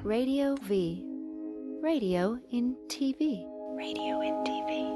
Radio V. Radio in TV. Radio in TV.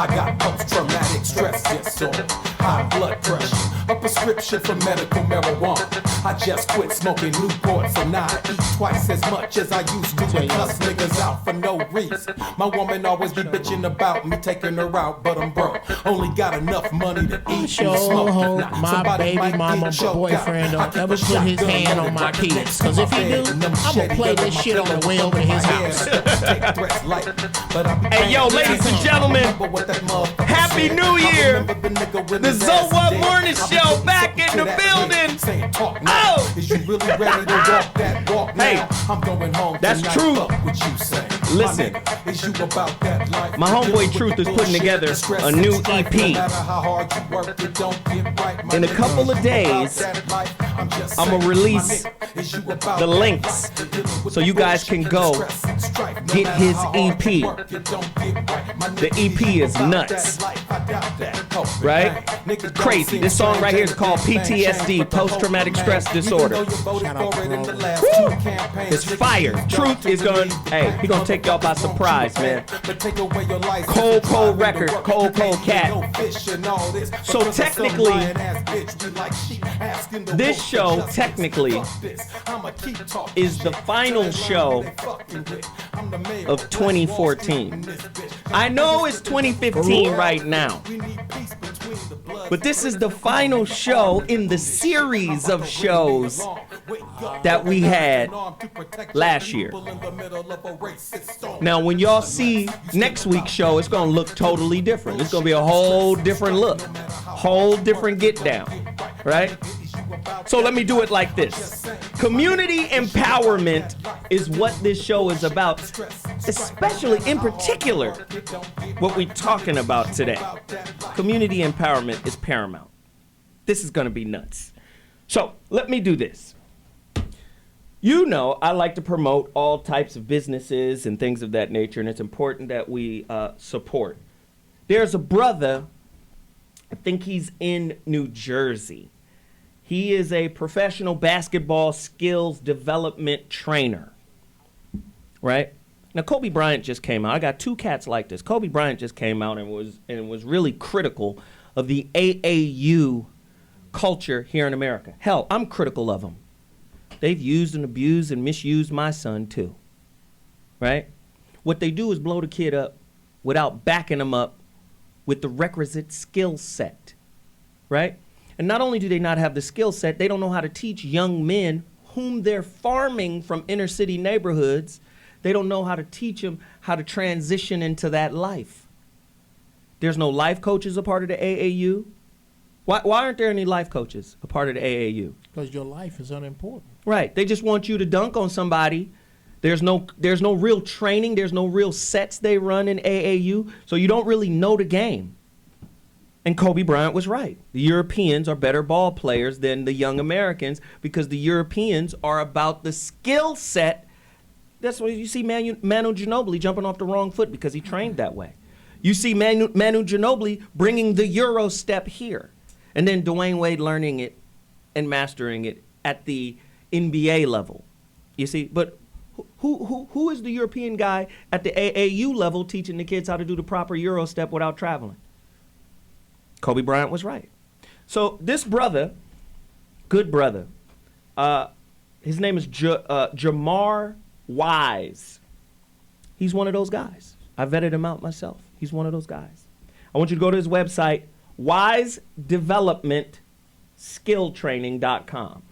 I got post-traumatic stress disorder, high blood pressure, a prescription for medical marijuana. I just quit smoking Newport, so now I eat twice as much as I used to and cuss niggas out for no reason. My woman always be bitching about me taking her out, but I'm broke. Only got enough money to eat and smoke. Hope my baby mama boyfriend don't ever put his hand on my kids. Cause if he do, I'm gonna play this shit on the way over to his house. Hey yo, ladies and gentlemen, Happy New Year! The So What Morning Show back in the building! Oh! Hey, that's true. Listen, my homeboy Truth is putting together a new EP. In a couple of days, I'm gonna release the links so you guys can go get his EP. The EP is nuts, right? Crazy. This song right here is called PTSD, Post-Traumatic Stress Disorder. It's fire. Truth is going, hey, he gonna take y'all by surprise, man. Cold record, cold cat. So technically, this show technically is the final show of 2014. I know it's 2015 right now, but this is the final show in the series of shows that we had last year. Now, when y'all see next week's show, it's gonna look totally different. It's gonna be a whole different look, whole different get down, right? So let me do it like this. Community empowerment is what this show is about, especially in particular what we're talking about today. Community empowerment is paramount. This is gonna be nuts. So let me do this. You know, I like to promote all types of businesses and things of that nature, and it's important that we support. There's a brother, I think he's in New Jersey. He is a professional basketball skills development trainer, right? Now, Kobe Bryant just came out. I got two cats like this. Kobe Bryant just came out and was really critical of the AAU culture here in America. Hell, I'm critical of them. They've used and abused and misused my son too, right? What they do is blow the kid up without backing him up with the requisite skill set, right? And not only do they not have the skill set, they don't know how to teach young men whom they're farming from inner city neighborhoods. They don't know how to teach them how to transition into that life. There's no life coaches a part of the AAU. Why aren't there any life coaches a part of the AAU? Because your life is unimportant. Right. They just want you to dunk on somebody. There's no real training. There's no real sets they run in AAU. So you don't really know the game. And Kobe Bryant was right. The Europeans are better ball players than the young Americans because the Europeans are about the skill set. That's why you see Manu Ginobili jumping off the wrong foot because he trained that way. You see Manu Ginobili bringing the Euro step here. And then Dwayne Wade learning it and mastering it at the NBA level. You see, but who is the European guy at the AAU level teaching the kids how to do the proper Euro step without traveling? Kobe Bryant was right. So this brother, good brother, his name is Jamar Wise. He's one of those guys. I vetted him out myself. He's one of those guys. I want you to go to his website, wisedevelopment.com. wisedevelopmentskilltraining.com.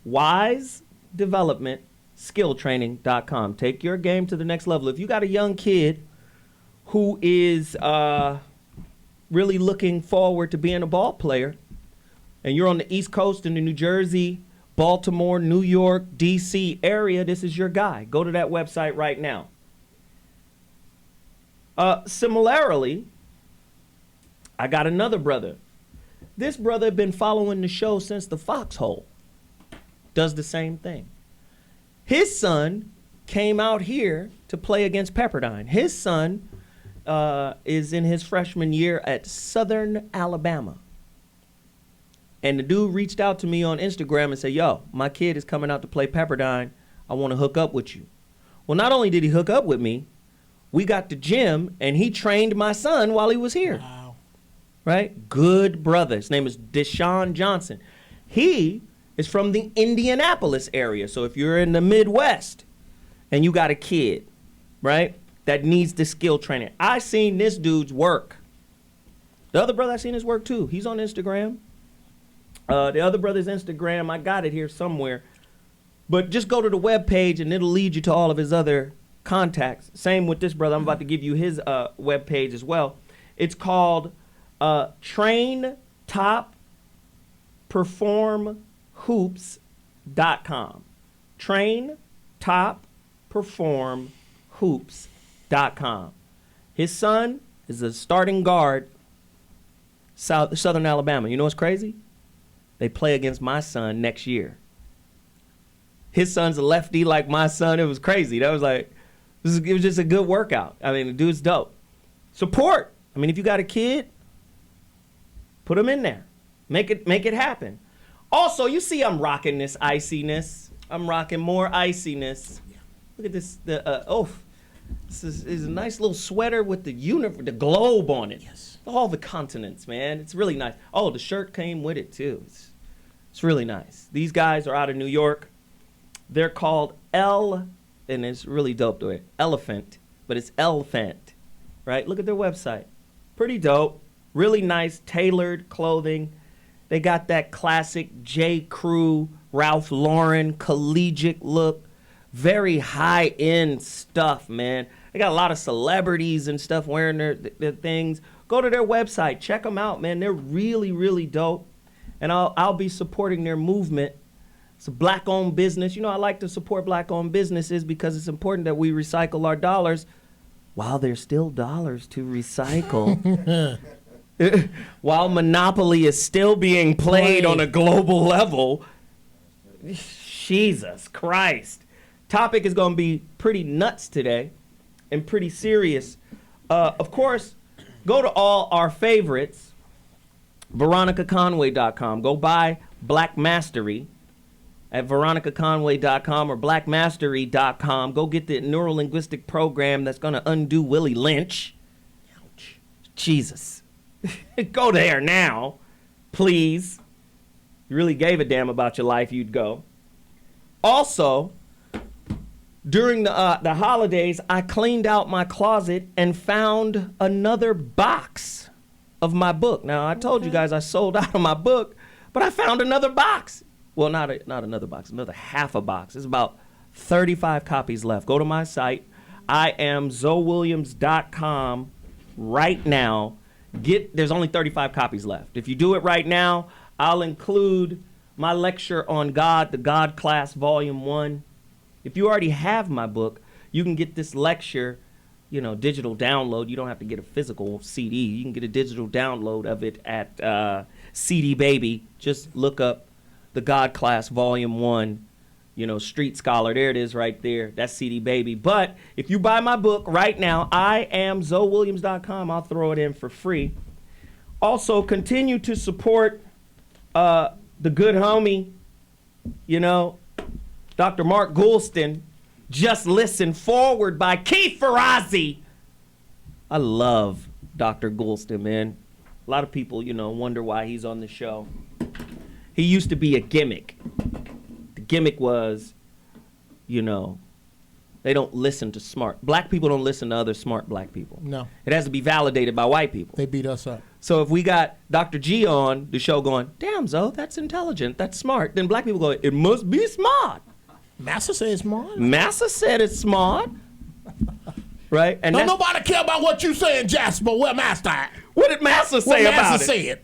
wisedevelopmentskilltraining.com. Take your game to the next level. If you got a young kid who is really looking forward to being a ball player, and you're on the East Coast in the New Jersey, Baltimore, New York, D.C. area, this is your guy. Go to that website right now. Similarly, I got another brother. This brother had been following the show since the foxhole. Does the same thing. His son came out here to play against Pepperdine. His son is in his freshman year at Southern Alabama. And the dude reached out to me on Instagram and said, yo, my kid is coming out to play Pepperdine. I want to hook up with you. Well, not only did he hook up with me, we got to gym and he trained my son while he was here. Wow. Right? Good brother. His name is Deshaun Johnson. He is from the Indianapolis area. So if you're in the Midwest and you got a kid, right, that needs the skill training. I seen this dude's work. The other brother, I seen his work too. He's on Instagram. The other brother's Instagram, I got it here somewhere. But just go to the webpage and it'll lead you to all of his other contacts. Same with this brother. I'm about to give you his webpage as well. It's called TrainTopPerformHoops.com. TrainTopPerformHoops.com. His son is a starting guard, Southern Alabama. You know what's crazy? They play against my son next year. His son's a lefty like my son. It was crazy. That was like, it was just a good workout. I mean, the dude's dope. Support. I mean, if you got a kid, put him in there. Make it happen. Also, you see I'm rocking this iciness. I'm rocking more iciness. Look at this. This is a nice little sweater with the the globe on it. Yes. All the continents, man. It's really nice. Oh, the shirt came with it, too. It's really nice. These guys are out of New York. They're called and it's really dope to it. Elephant, but it's Elephant, right? Look at their website. Pretty dope. Really nice tailored clothing. They got that classic J. Crew, Ralph Lauren, collegiate look. Very high-end stuff, man. They got a lot of celebrities and stuff wearing their things. Go to their website. Check them out, man. They're really, really dope. And I'll be supporting their movement. It's a black-owned business. You know, I like to support black-owned businesses because it's important that we recycle our dollars while there's still dollars to recycle. While Monopoly is still being played on a global level. Jesus Christ. Topic is going to be pretty nuts today and pretty serious. Of course, go to all our favorites. VeronicaConway.com. Go buy Black Mastery at VeronicaConway.com or BlackMastery.com. Go get the neurolinguistic program that's going to undo Willie Lynch. Ouch. Jesus. Go there now, please. You really gave a damn about your life, you'd go. Also, during the holidays, I cleaned out my closet and found another box of my book. Now, I told you guys I sold out of my book, but I found another box. Well, not another box, another half a box. There's about 35 copies left. Go to my site, IamZoeWilliams.com right now. There's only 35 copies left. If you do it right now, I'll include my lecture on God, the God Class Volume 1. If you already have my book, you can get this lecture, digital download. You don't have to get a physical CD. You can get a digital download of it at CD Baby. Just look up the God Class Volume 1, Street Scholar. There it is right there. That's CD Baby. But if you buy my book right now, IamZoeWilliams.com, I'll throw it in for free. Also, continue to support the good homie, Dr. Mark Goulston. Just Listen Forward by Keith Ferrazzi. I love Dr. Goulston, man. A lot of people, wonder why he's on the show. He used to be a gimmick. The gimmick was, They don't listen to smart. Black people don't listen to other smart black people. No. It has to be validated by white people. They beat us up. So if we got Dr. G on the show going, damn, Zoe, that's intelligent, that's smart, then black people go, it must be smart. Massa said it's smart. Massa said it's smart. Right? And don't nobody care about what you saying, Jasper. Where Master at? What did Massa say about Massa it? said.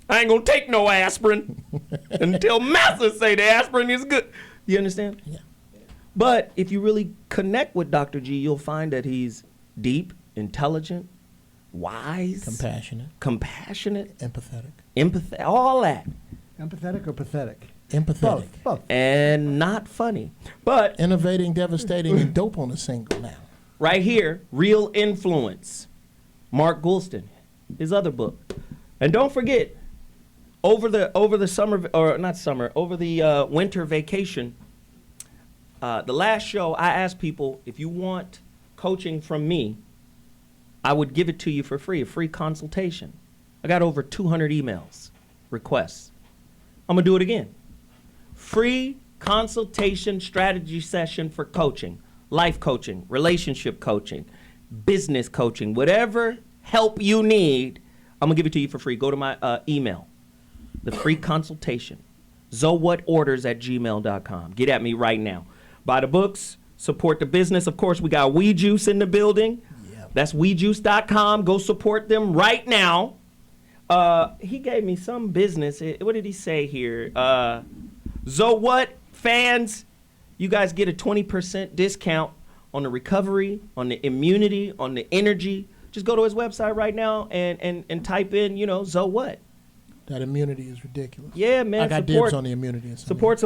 I ain't gonna take no aspirin until Massa say the aspirin is good. You understand? Yeah. But if you really connect with Dr. G, you'll find that he's deep, intelligent, wise, compassionate, empathetic, all that. Empathetic or pathetic? Empathetic. Both. And not funny. But innovating, devastating, and dope on a single now. Right here, Real Influence. Mark Goulston, his other book. And don't forget, over the summer, or not summer, over the winter vacation, the last show, I asked people, if you want coaching from me, I would give it to you for free, a free consultation. I got over 200 emails, requests. I'm gonna do it again. Free consultation strategy session for coaching, life coaching, relationship coaching, business coaching, whatever help you need, I'm gonna give it to you for free. Go to my email, the free consultation, zowhatorders@gmail.com. Get at me right now. Buy the books, support the business. Of course, we got We Juice in the building. Yep. That's wejuice.com. Go support them right now. He gave me some business. What did he say here? What fans, you guys get a 20% discount on the recovery, on the immunity, on the energy. Just go to his website right now and type in, What. That immunity is ridiculous. Yeah, man. I got dibs on the immunity. Support.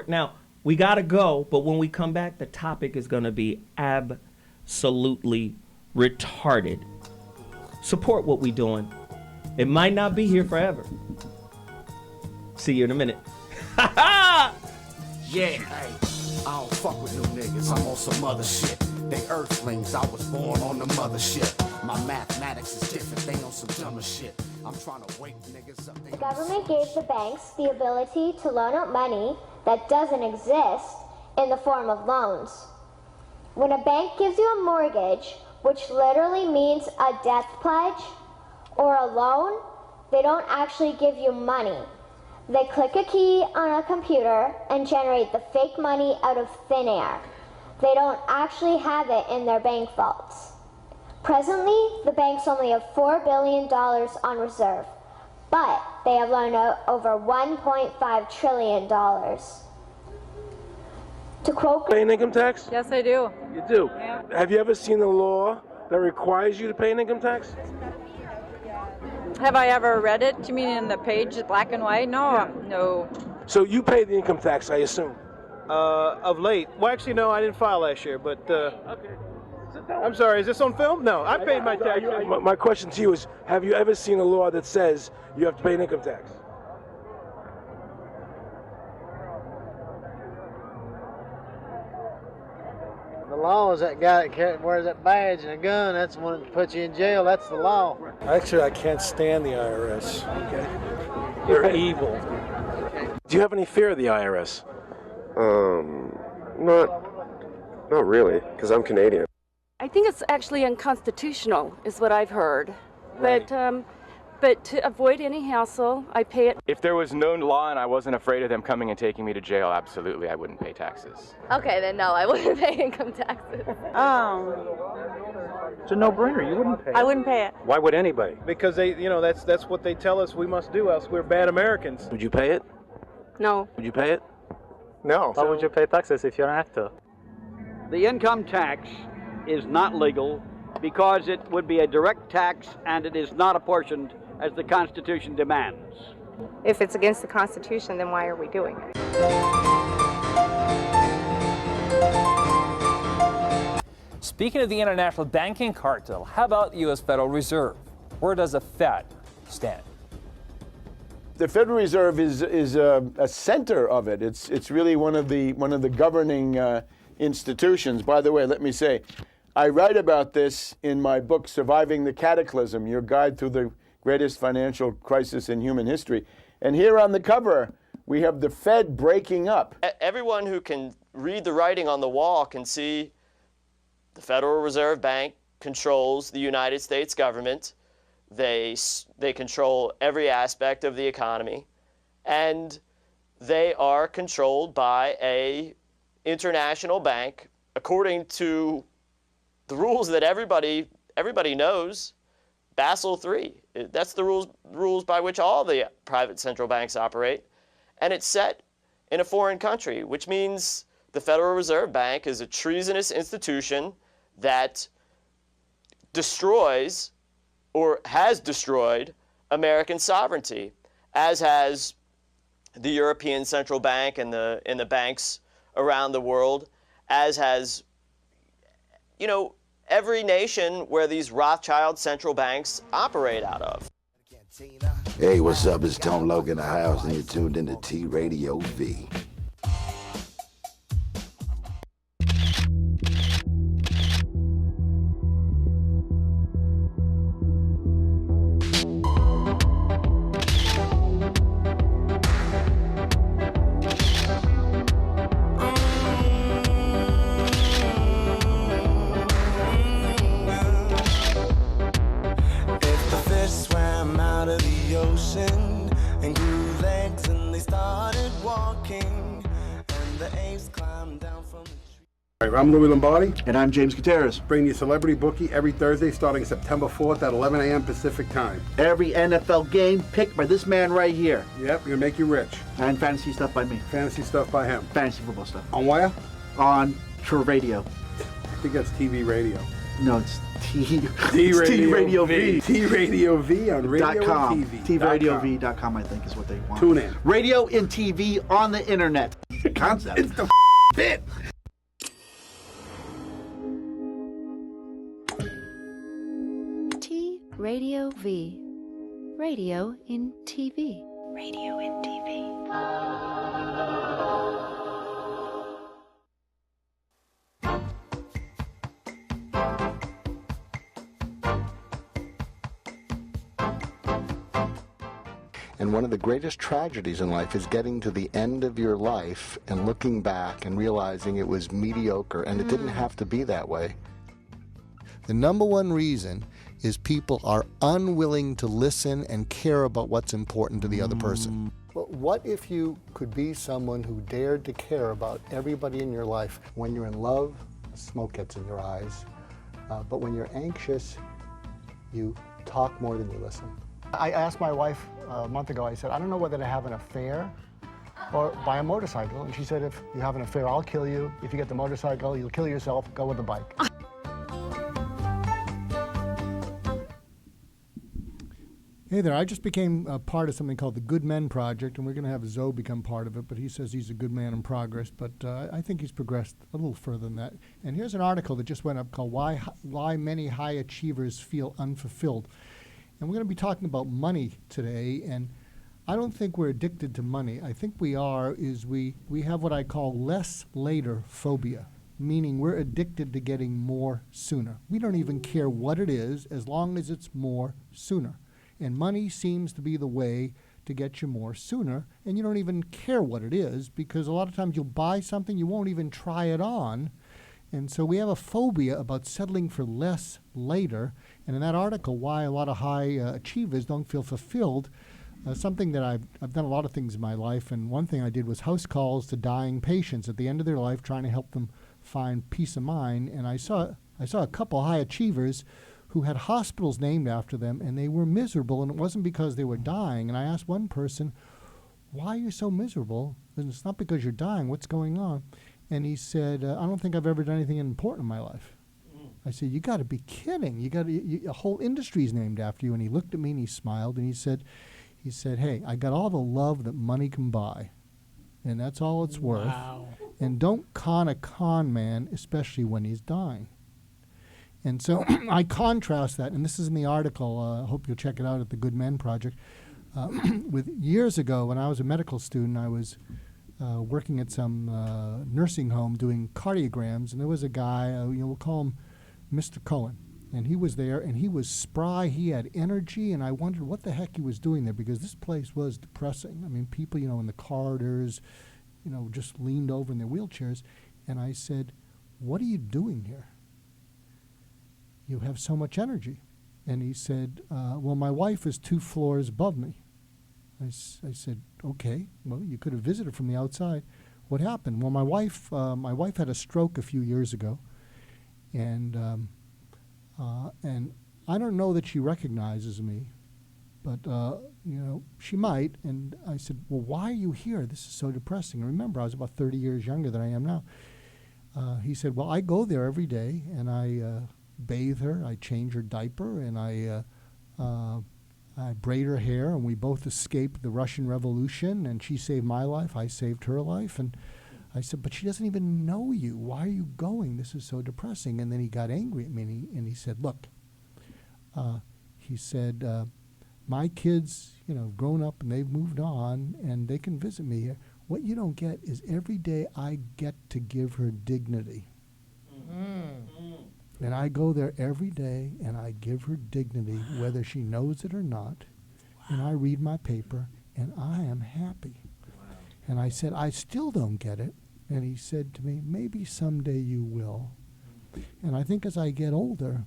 Now, we got to go, but when we come back, the topic is going to be absolutely retarded. Support what we doing. It might not be here forever. See you in a minute. Yeah. Hey, I don't fuck with them niggas. I'm on some other shit. They earthlings. I was born on the mothership. My mathematics is different. They on some dumber shit. I'm trying to wake niggas up. The government gave the banks the ability to loan out money that doesn't exist in the form of loans. When a bank gives you a mortgage, which literally means a death pledge or a loan, they don't actually give you money. They click a key on a computer and generate the fake money out of thin air. They don't actually have it in their bank vaults. Presently, the banks only have $4 billion on reserve, but they have loaned out over $1.5 trillion. To quote... Pay an income tax? Yes, I do. You do? Yeah. Have you ever seen a law that requires you to pay an income tax? Have I ever read it? You mean in the page, black and white? No, Yeah. no. So you pay the income tax, I assume? Of late. Well, actually, no, I didn't file last year, but... Okay. I'm sorry, is this on film? No, I paid my tax. My question to you is, have you ever seen a law that says you have to pay an income tax? The law is that guy that wears that badge and a gun. That's the one that puts you in jail. That's the law. Actually, I can't stand the IRS. Okay. They're evil. Do you have any fear of the IRS? Not really, because I'm Canadian. I think it's actually unconstitutional, is what I've heard. Right. But to avoid any hassle, I pay it. If there was no law and I wasn't afraid of them coming and taking me to jail, absolutely, I wouldn't pay taxes. Okay, then no, I wouldn't pay income taxes. It's a no-brainer. You wouldn't pay it. I wouldn't pay it. Why would anybody? Because that's what they tell us we must do, else we're bad Americans. Would you pay it? No. Would you pay it? No. Why would you pay taxes if you're an actor? The income tax is not legal because it would be a direct tax and it is not apportioned as the Constitution demands. If it's against the Constitution, then why are we doing it? Speaking of the international banking cartel, how about the U.S. Federal Reserve? Where does the Fed stand? The Federal Reserve is a center of it. It's really one of the governing institutions. By the way, let me say, I write about this in my book, Surviving the Cataclysm, Your Guide Through the Greatest Financial Crisis in Human History. And here on the cover, we have the Fed breaking up. Everyone who can read the writing on the wall can see the Federal Reserve Bank controls the United States government. They control every aspect of the economy, and they are controlled by a international bank according to the rules that everybody knows. Basel III. That's the rules by which all the private central banks operate, and it's set in a foreign country, which means the Federal Reserve Bank is a treasonous institution that destroys or has destroyed American sovereignty, as has the European Central Bank and the banks around the world, as has, every nation where these Rothschild central banks operate out of. Hey, what's up? It's Tom Logan in the house, and you're tuned into T Radio V. I'm Louis Lombardi. And I'm James Gutierrez. Bringing you Celebrity Bookie every Thursday starting September 4th at 11 a.m. Pacific Time. Every NFL game picked by this man right here. Yep, gonna make you rich. And fantasy stuff by me. Fantasy stuff by him. Fantasy football stuff. On where? On True Radio. I think that's TV radio. No, it's T Radio V. T Radio V on radio .com. and TV. TVRadioV.com, I think, is what they want. Tune in. Radio and TV on the internet. It's a concept. It's the bit. Radio V. Radio in TV. Radio in TV. And one of the greatest tragedies in life is getting to the end of your life and looking back and realizing it was mediocre and it didn't have to be that way. The number one reason is people are unwilling to listen and care about what's important to the other person. But what if you could be someone who dared to care about everybody in your life? When you're in love, smoke gets in your eyes. But when you're anxious, you talk more than you listen. I asked my wife a month ago, I said, I don't know whether to have an affair or buy a motorcycle. And she said, if you have an affair, I'll kill you. If you get the motorcycle, you'll kill yourself, go with the bike. Hey there, I just became a part of something called the Good Men Project, and we're going to have Zoe become part of it, but he says he's a good man in progress, but I think he's progressed a little further than that. And here's an article that just went up called Why Many High Achievers Feel Unfulfilled. And we're going to be talking about money today, and I don't think we're addicted to money. I think we have what I call less later phobia, meaning we're addicted to getting more sooner. We don't even care what it is as long as it's more sooner. And money seems to be the way to get you more sooner, and you don't even care what it is, because a lot of times you'll buy something, you won't even try it on. And so we have a phobia about settling for less later. And in that article, why a lot of high achievers don't feel fulfilled, something that I've done a lot of things in my life, and one thing I did was house calls to dying patients at the end of their life, trying to help them find peace of mind. And I saw a couple high achievers who had hospitals named after them, and they were miserable, and it wasn't because they were dying. And I asked one person, why are you so miserable? And it's not because you're dying, what's going on? And he said, I don't think I've ever done anything important in my life. I said, you got to be kidding. A whole industry's named after you. And he looked at me and he smiled, and he said, hey, I got all the love that money can buy, and that's all it's worth. Wow. And don't con a con man, especially when he's dying. And so I contrast that, and this is in the article, I hope you'll check it out at the Good Men Project. With years ago, when I was a medical student, I was working at some nursing home doing cardiograms, and there was a guy, we'll call him Mr. Cohen, and he was there, and he was spry, he had energy, and I wondered what the heck he was doing there, because this place was depressing. I mean, people, in the corridors, just leaned over in their wheelchairs. And I said, what are you doing here? You have so much energy. And he said, well, my wife is 2 floors above me. I said, okay, well, you could have visited from the outside. What happened? Well, my wife had a stroke a few years ago, and I don't know that she recognizes me, but she might. And I said, well, why are you here? This is so depressing. And remember, I was about 30 years younger than I am now. He said, well, I go there every day, and I bathe her, I change her diaper, and I braid her hair, and we both escaped the Russian Revolution, and she saved my life, I saved her life. And I said, but she doesn't even know you. Why are you going? This is so depressing. And then he got angry at me, and he said, look, my kids, grown up, and they've moved on, and they can visit me here. What you don't get is every day I get to give her dignity. And I go there every day, and I give her dignity, whether she knows it or not. And I read my paper, and I am happy. And I said, I still don't get it. And he said to me, maybe someday you will. And I think as I get older,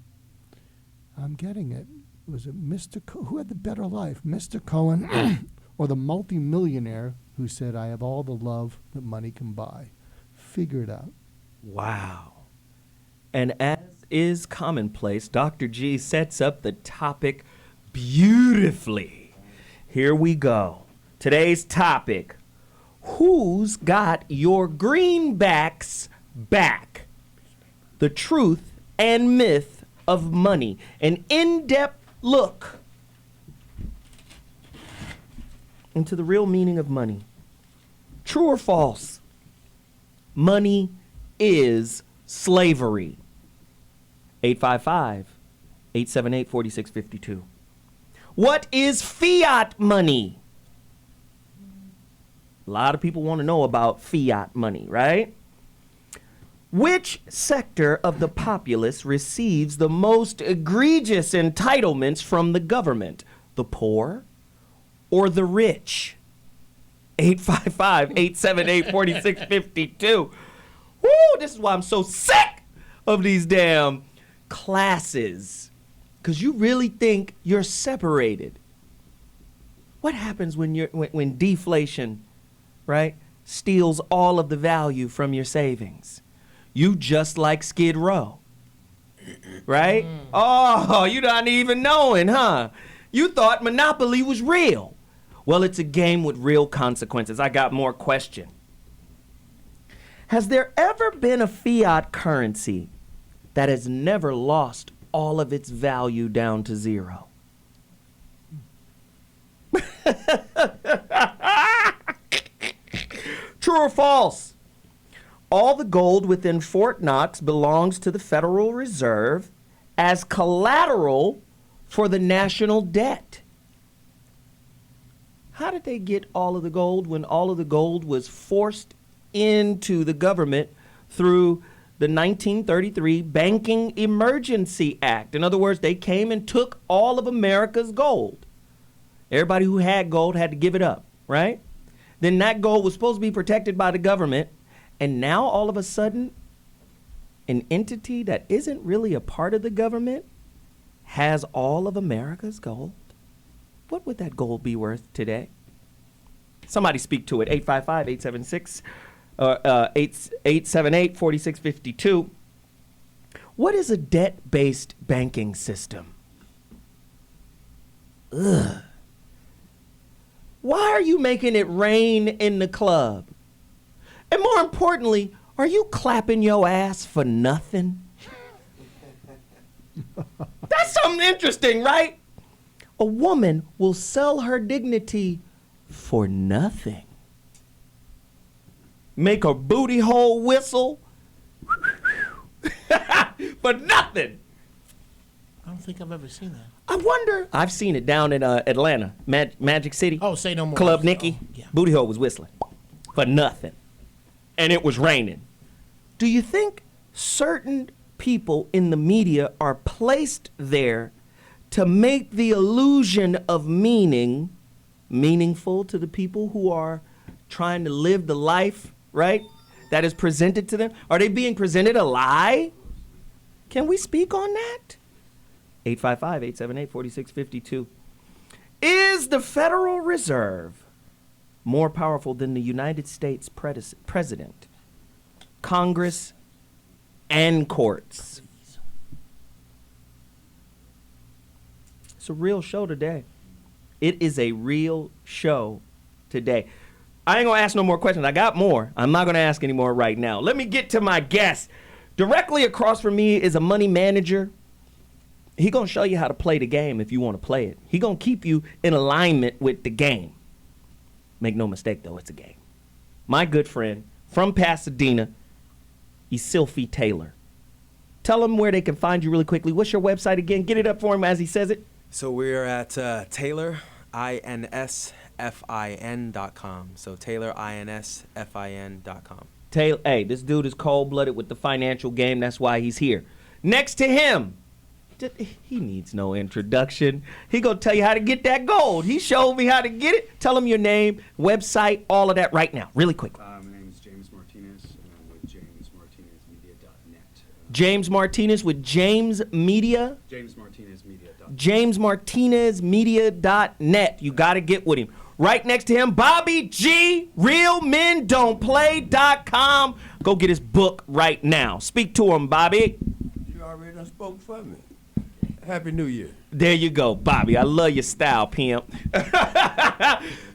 I'm getting it. Was it Mr. who had the better life, Mr. Cohen or the multimillionaire who said, I have all the love that money can buy? Figure it out. Wow. And as is commonplace, Dr. G sets up the topic beautifully. Here we go. Today's topic: who's got your greenbacks back? The truth and myth of money. An in-depth look into the real meaning of money. True or false? Money is slavery. 855-878-4652. What is fiat money? A lot of people want to know about fiat money, right? Which sector of the populace receives the most egregious entitlements from the government? The poor or the rich? 855-878-4652. Woo, this is why I'm so sick of these damn classes, because you really think you're separated. What happens when deflation, right, steals all of the value from your savings? You just like Skid Row, right? Oh, you not even knowing, huh? You thought Monopoly was real. Well, it's a game with real consequences. I got more question. Has there ever been a fiat currency that has never lost all of its value down to zero? True or false? All the gold within Fort Knox belongs to the Federal Reserve as collateral for the national debt. How did they get all of the gold when all of the gold was forced into the government through the 1933 Banking Emergency Act? In other words, they came and took all of America's gold. Everybody who had gold had to give it up, right? Then that gold was supposed to be protected by the government, and now all of a sudden, an entity that isn't really a part of the government has all of America's gold. What would that gold be worth today? Somebody speak to it. 855-878-4652. What is a debt-based banking system? Ugh. Why are you making it rain in the club? And more importantly, are you clapping your ass for nothing? That's something interesting, right? A woman will sell her dignity for nothing. Make her booty hole whistle for nothing. I don't think I've ever seen that. I wonder. I've seen it down in Atlanta, Magic City. Oh, say no more. Club Nikki. Oh, yeah. Booty hole was whistling for nothing. And it was raining. Do you think certain people in the media are placed there to make the illusion of meaning meaningful to the people who are trying to live the life, right, that is presented to them? Are they being presented a lie? Can we speak on that? 855-878-4652. Is the Federal Reserve more powerful than the United States president, Congress, and courts? It's a real show today. It is a real show today. I ain't gonna ask no more questions. I got more. I'm not gonna ask any more right now. Let me get to my guest. Directly across from me is a money manager. He gonna show you how to play the game if you want to play it. He gonna keep you in alignment with the game. Make no mistake though, it's a game. My good friend from Pasadena, Isilfi Taylor. Tell him where they can find you really quickly. What's your website again? Get it up for him as he says it. So we're at Taylor, INSFIN.com. So Taylor, INSFIN.com. Taylor, hey, this dude is cold-blooded with the financial game. That's why he's here. Next to him, he needs no introduction. He gonna tell you how to get that gold. He showed me how to get it. Tell him your name, website, all of that right now, really quickly. My name is James Martinez, and I'm with JamesMartinezMedia.net. James Martinez with James Media. JamesMartinezMedia.net. You got to get with him. Right next to him, Bobby G, RealMenDon'tPlay.com. Go get his book right now. Speak to him, Bobby. You already done spoke for me. Happy New Year. There you go, Bobby. I love your style, pimp.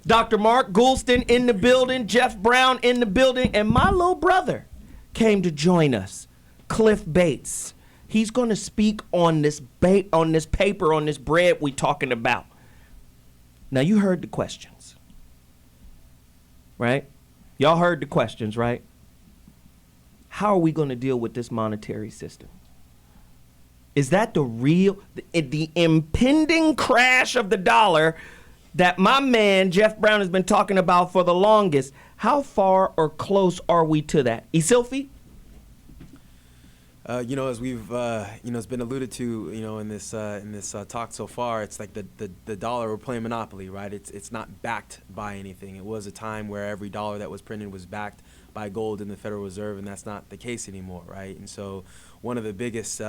Dr. Mark Goulston in the building, Jeff Brown in the building, and my little brother came to join us, Cliff Bates. He's going to speak on this paper, on this bread we talking about. Now, you heard the questions, right? Y'all heard the questions, right? How are we going to deal with this monetary system? Is that the impending crash of the dollar that my man Jeff Brown has been talking about for the longest? How far or close are we to that? Isilfi? As we've, it's been alluded to, in this talk so far, it's like the dollar, we're playing Monopoly, right? It's not backed by anything. It was a time where every dollar that was printed was backed by gold in the Federal Reserve, and that's not the case anymore, right? And so one of the biggest,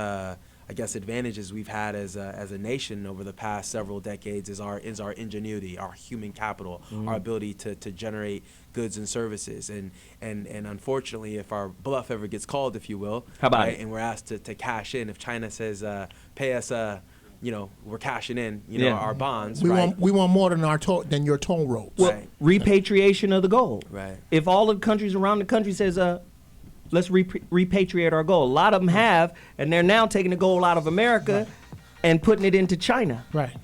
advantages we've had as a nation over the past several decades is our ingenuity, our human capital, our ability to generate goods and services, and unfortunately, if our bluff ever gets called, if you will, how about it? And we're asked to cash in, if China says pay us, we're cashing in, our bonds. We right? want more than your toll roads. Well, right. Repatriation of the gold. Right. If all the countries around the country says let's repatriate our gold, a lot of them have, and they're now taking the gold out of America and putting it into China. Right.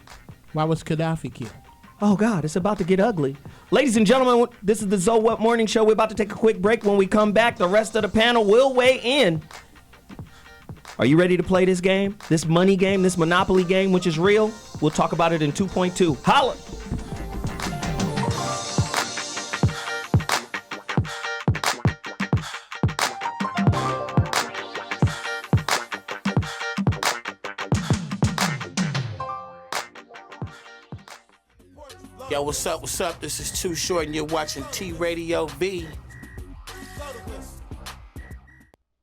Why was Gaddafi killed? Oh, God, it's about to get ugly. Ladies and gentlemen, this is the Zoe What Morning Show. We're about to take a quick break. When we come back, the rest of the panel will weigh in. Are you ready to play this game? This money game, this Monopoly game, which is real? We'll talk about it in 2.2. Holla! Yo, what's up, what's up? This is Too Short and you're watching T-Radio V.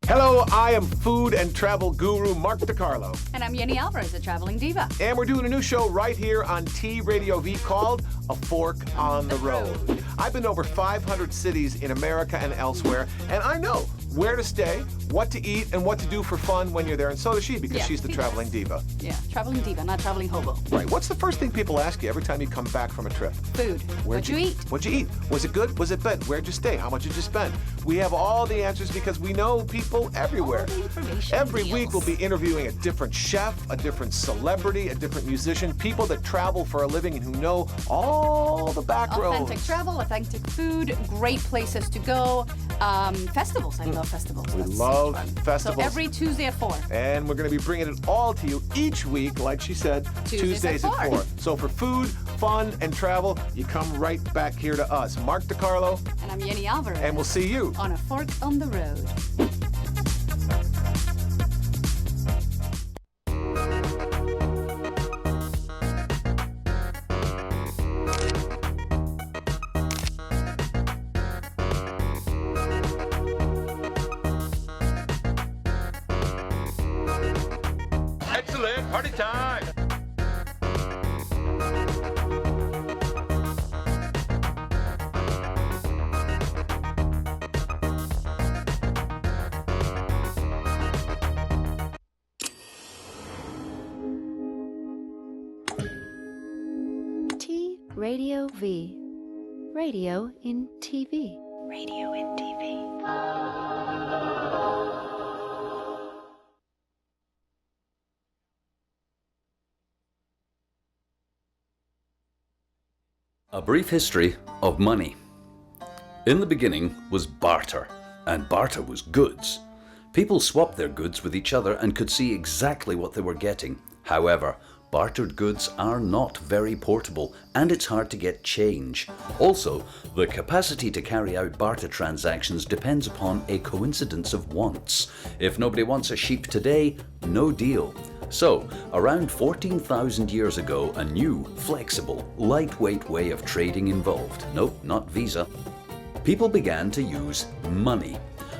Hello, I am food and travel guru Mark DiCarlo. And I'm Yenny Alvarez, a traveling diva. And we're doing a new show right here on T-Radio V called A Fork on the Road. I've been to over 500 cities in America and elsewhere, and I know where to stay, what to eat, and what to do for fun when you're there, and so does she, because she's the traveling diva. Yeah, traveling diva, not traveling hobo. Right. What's the first thing people ask you every time you come back from a trip? Food. What'd you eat? What'd you eat? Was it good? Was it bad? Where'd you stay? How much did you spend? We have all the answers because we know people everywhere. All the information. Every deals. week we'll be interviewing a different chef, a different celebrity, a different musician, people that travel for a living and who know all the back roads. Authentic travel, authentic food, great places to go. Festivals. I love festivals. We love festivals. So every Tuesday at 4. And we're going to be bringing it all to you each week, like she said, Tuesdays at 4. So for food, fun, and travel, you come right back here to us. Mark DiCarlo. And I'm Yenny Alvarez. And we'll see you on A Fork on the Road. roulette, party time! T Radio V. Radio in TV. Radio in TV. A brief history of money. In the beginning was barter, and barter was goods. People swapped their goods with each other and could see exactly what they were getting. However, bartered goods are not very portable, and it's hard to get change. Also, the capacity to carry out barter transactions depends upon a coincidence of wants. If nobody wants a sheep today, no deal. So, around 14,000 years ago, a new, flexible, lightweight way of trading evolved. Nope, not Visa. People began to use money.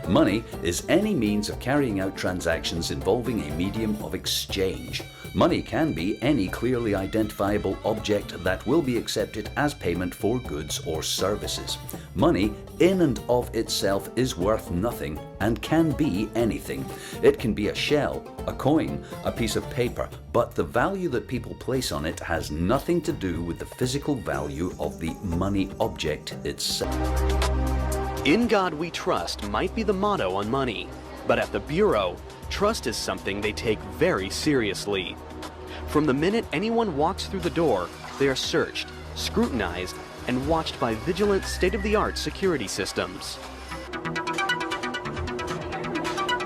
Money is any means of carrying out transactions involving a medium of exchange. Money can be any clearly identifiable object that will be accepted as payment for goods or services. Money, in and of itself, is worth nothing and can be anything. It can be a shell, a coin, a piece of paper, but the value that people place on it has nothing to do with the physical value of the money object itself. In God we trust might be the motto on money, but at the Bureau, trust is something they take very seriously. From the minute anyone walks through the door, they are searched, scrutinized, and watched by vigilant state-of-the-art security systems.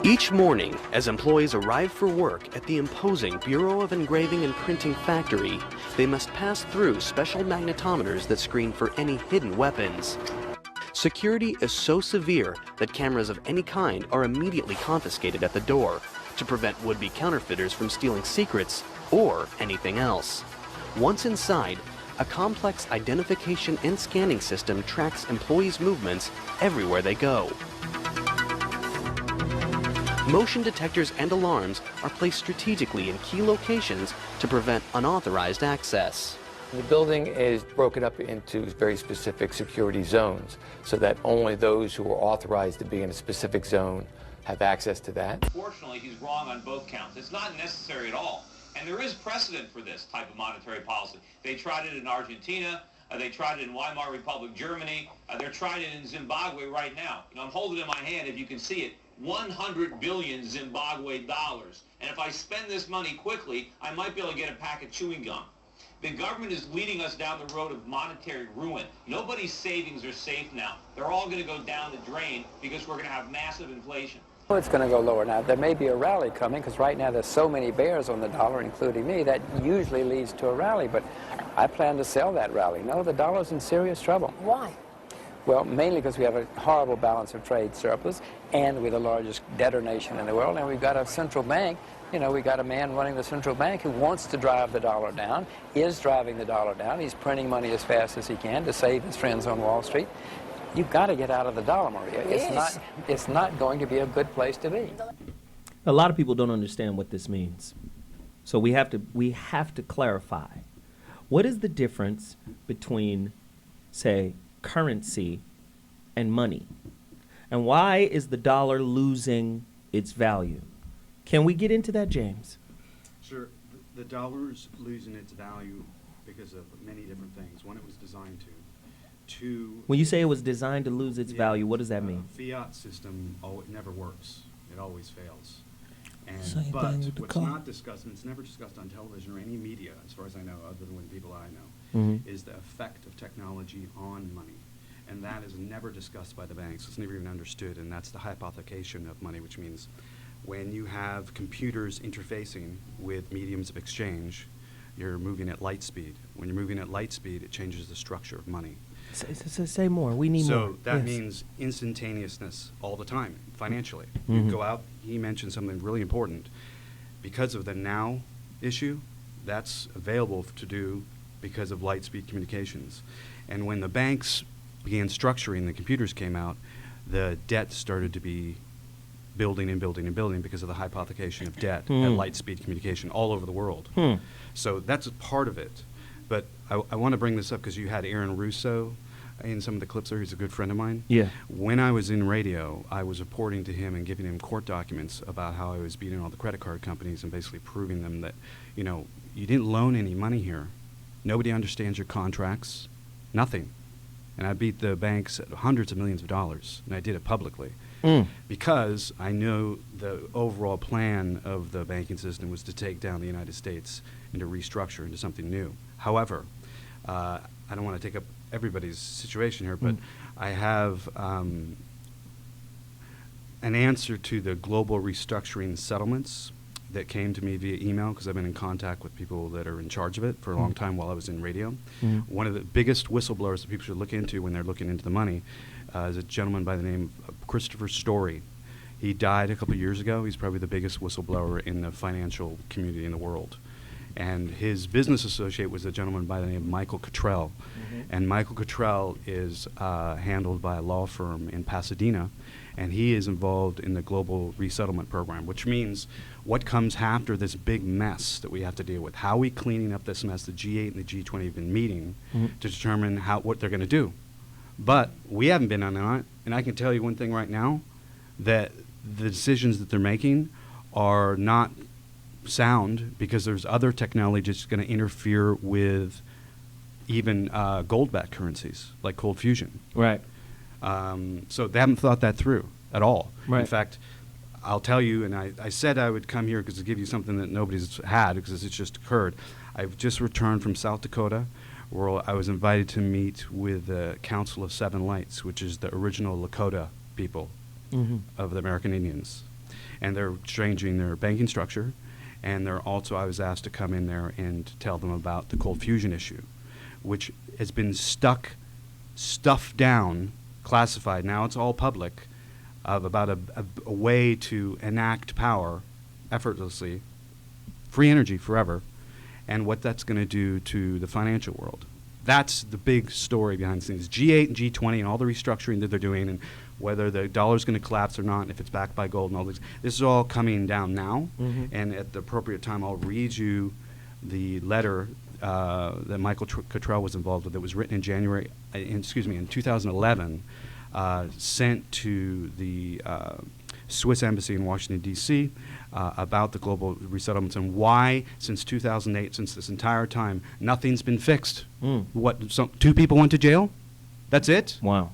Each morning, as employees arrive for work at the imposing Bureau of Engraving and Printing factory, they must pass through special magnetometers that screen for any hidden weapons. Security is so severe that cameras of any kind are immediately confiscated at the door to prevent would-be counterfeiters from stealing secrets or anything else. Once inside, a complex identification and scanning system tracks employees' movements everywhere they go. Motion detectors and alarms are placed strategically in key locations to prevent unauthorized access. The building is broken up into very specific security zones so that only those who are authorized to be in a specific zone have access to that. Fortunately, he's wrong on both counts. It's not necessary at all. And there is precedent for this type of monetary policy. They tried it in Argentina. They tried it in Weimar Republic, Germany. They're trying it in Zimbabwe right now. I'm holding it in my hand, if you can see it, 100 billion Zimbabwe dollars. And if I spend this money quickly, I might be able to get a pack of chewing gum. The government is leading us down the road of monetary ruin. Nobody's savings are safe now. They're all going to go down the drain because we're going to have massive inflation. Well, it's going to go lower now. There may be a rally coming because right now there's so many bears on the dollar, including me, that usually leads to a rally. But I plan to sell that rally. No, the dollar's in serious trouble. Why? Well, mainly because we have a horrible balance of trade surplus, and we're the largest debtor nation in the world, and we've got a central bank. You know, we got a man running the central bank who wants to drive the dollar down, is driving the dollar down. He's printing money as fast as he can to save his friends on Wall Street. You've got to get out of the dollar, Maria. Yes. It's not going to be a good place to be. A lot of people don't understand what this means. So we have to clarify. What is the difference between, say, currency and money? And why is the dollar losing its value? Can we get into that, James? Sure. The dollar's losing its value because of many different things. One, it was designed to. Two, When you say it was designed to lose its value, what does that mean? Fiat system, it never works. It always fails. Same But thing with the what's car. not discussed, and it's never discussed on television or any media, as far as I know, other than people I know, is the effect of technology on money. And that is never discussed by the banks. It's never even understood, and that's the hypothecation of money, which means when you have computers interfacing with mediums of exchange, you're moving at light speed. When you're moving at light speed, it changes the structure of money. Say more. We need more. So that Yes. means instantaneousness all the time, financially. Mhm. You go out, he mentioned something really important. Because of the now issue, that's available to do because of light speed communications. And when the banks began structuring, the computers came out, the debt started to be building and building and building because of the hypothecation of debt Hmm. at light speed communication all over the world. Hmm. So that's a part of it. But I want to bring this up because you had Aaron Russo in some of the clips there. He's a good friend of mine. Yeah. When I was in radio, I was reporting to him and giving him court documents about how I was beating all the credit card companies and basically proving them that, you know, you didn't loan any money here. Nobody understands your contracts. Nothing. And I beat the banks at hundreds of millions of dollars, and I did it publicly. Because I knew the overall plan of the banking system was to take down the United States and to restructure into something new. However, I don't want to take up everybody's situation here, but I have an answer to the global restructuring settlements that came to me via email, because I've been in contact with people that are in charge of it for a long time while I was in radio. One of the biggest whistleblowers that people should look into when they're looking into the money is a gentleman by the name of Christopher Story. He died a couple years ago. He's probably the biggest whistleblower in the financial community in the world. And his business associate was a gentleman by the name of Michael Cottrell. And Michael Cottrell is handled by a law firm in Pasadena, and he is involved in the global resettlement program, which means what comes after this big mess that we have to deal with. How are we cleaning up this mess? The G8 and the G20 have been meeting to determine what they're going to do. But we haven't been on it, and I can tell you one thing right now, that the decisions that they're making are not sound, because there's other technology that's going to interfere with even gold-backed currencies like cold fusion. Right. So they haven't thought that through at all. Right. In fact, I'll tell you, and I said I would come here because to give you something that nobody's had, because it's just occurred. I've just returned from South Dakota, where I was invited to meet with the Council of Seven Lights, which is the original Lakota people of the American Indians. And they're changing their banking structure, and they're also, I was asked to come in there and tell them about the cold fusion issue, which has been stuffed down, classified. Now it's all public, of about a way to enact power effortlessly, free energy forever, and what that's going to do to the financial world. That's the big story behind the scenes. G8 and G20 and all the restructuring that they're doing, and whether the dollar's going to collapse or not, and if it's backed by gold and all this. This is all coming down now, and at the appropriate time, I'll read you the letter that Michael Cottrell was involved with, that was written in 2011, sent to the Swiss Embassy in Washington, D.C., about the global resettlements and why, since 2008, since this entire time, nothing's been fixed. Two people went to jail? That's it? Wow.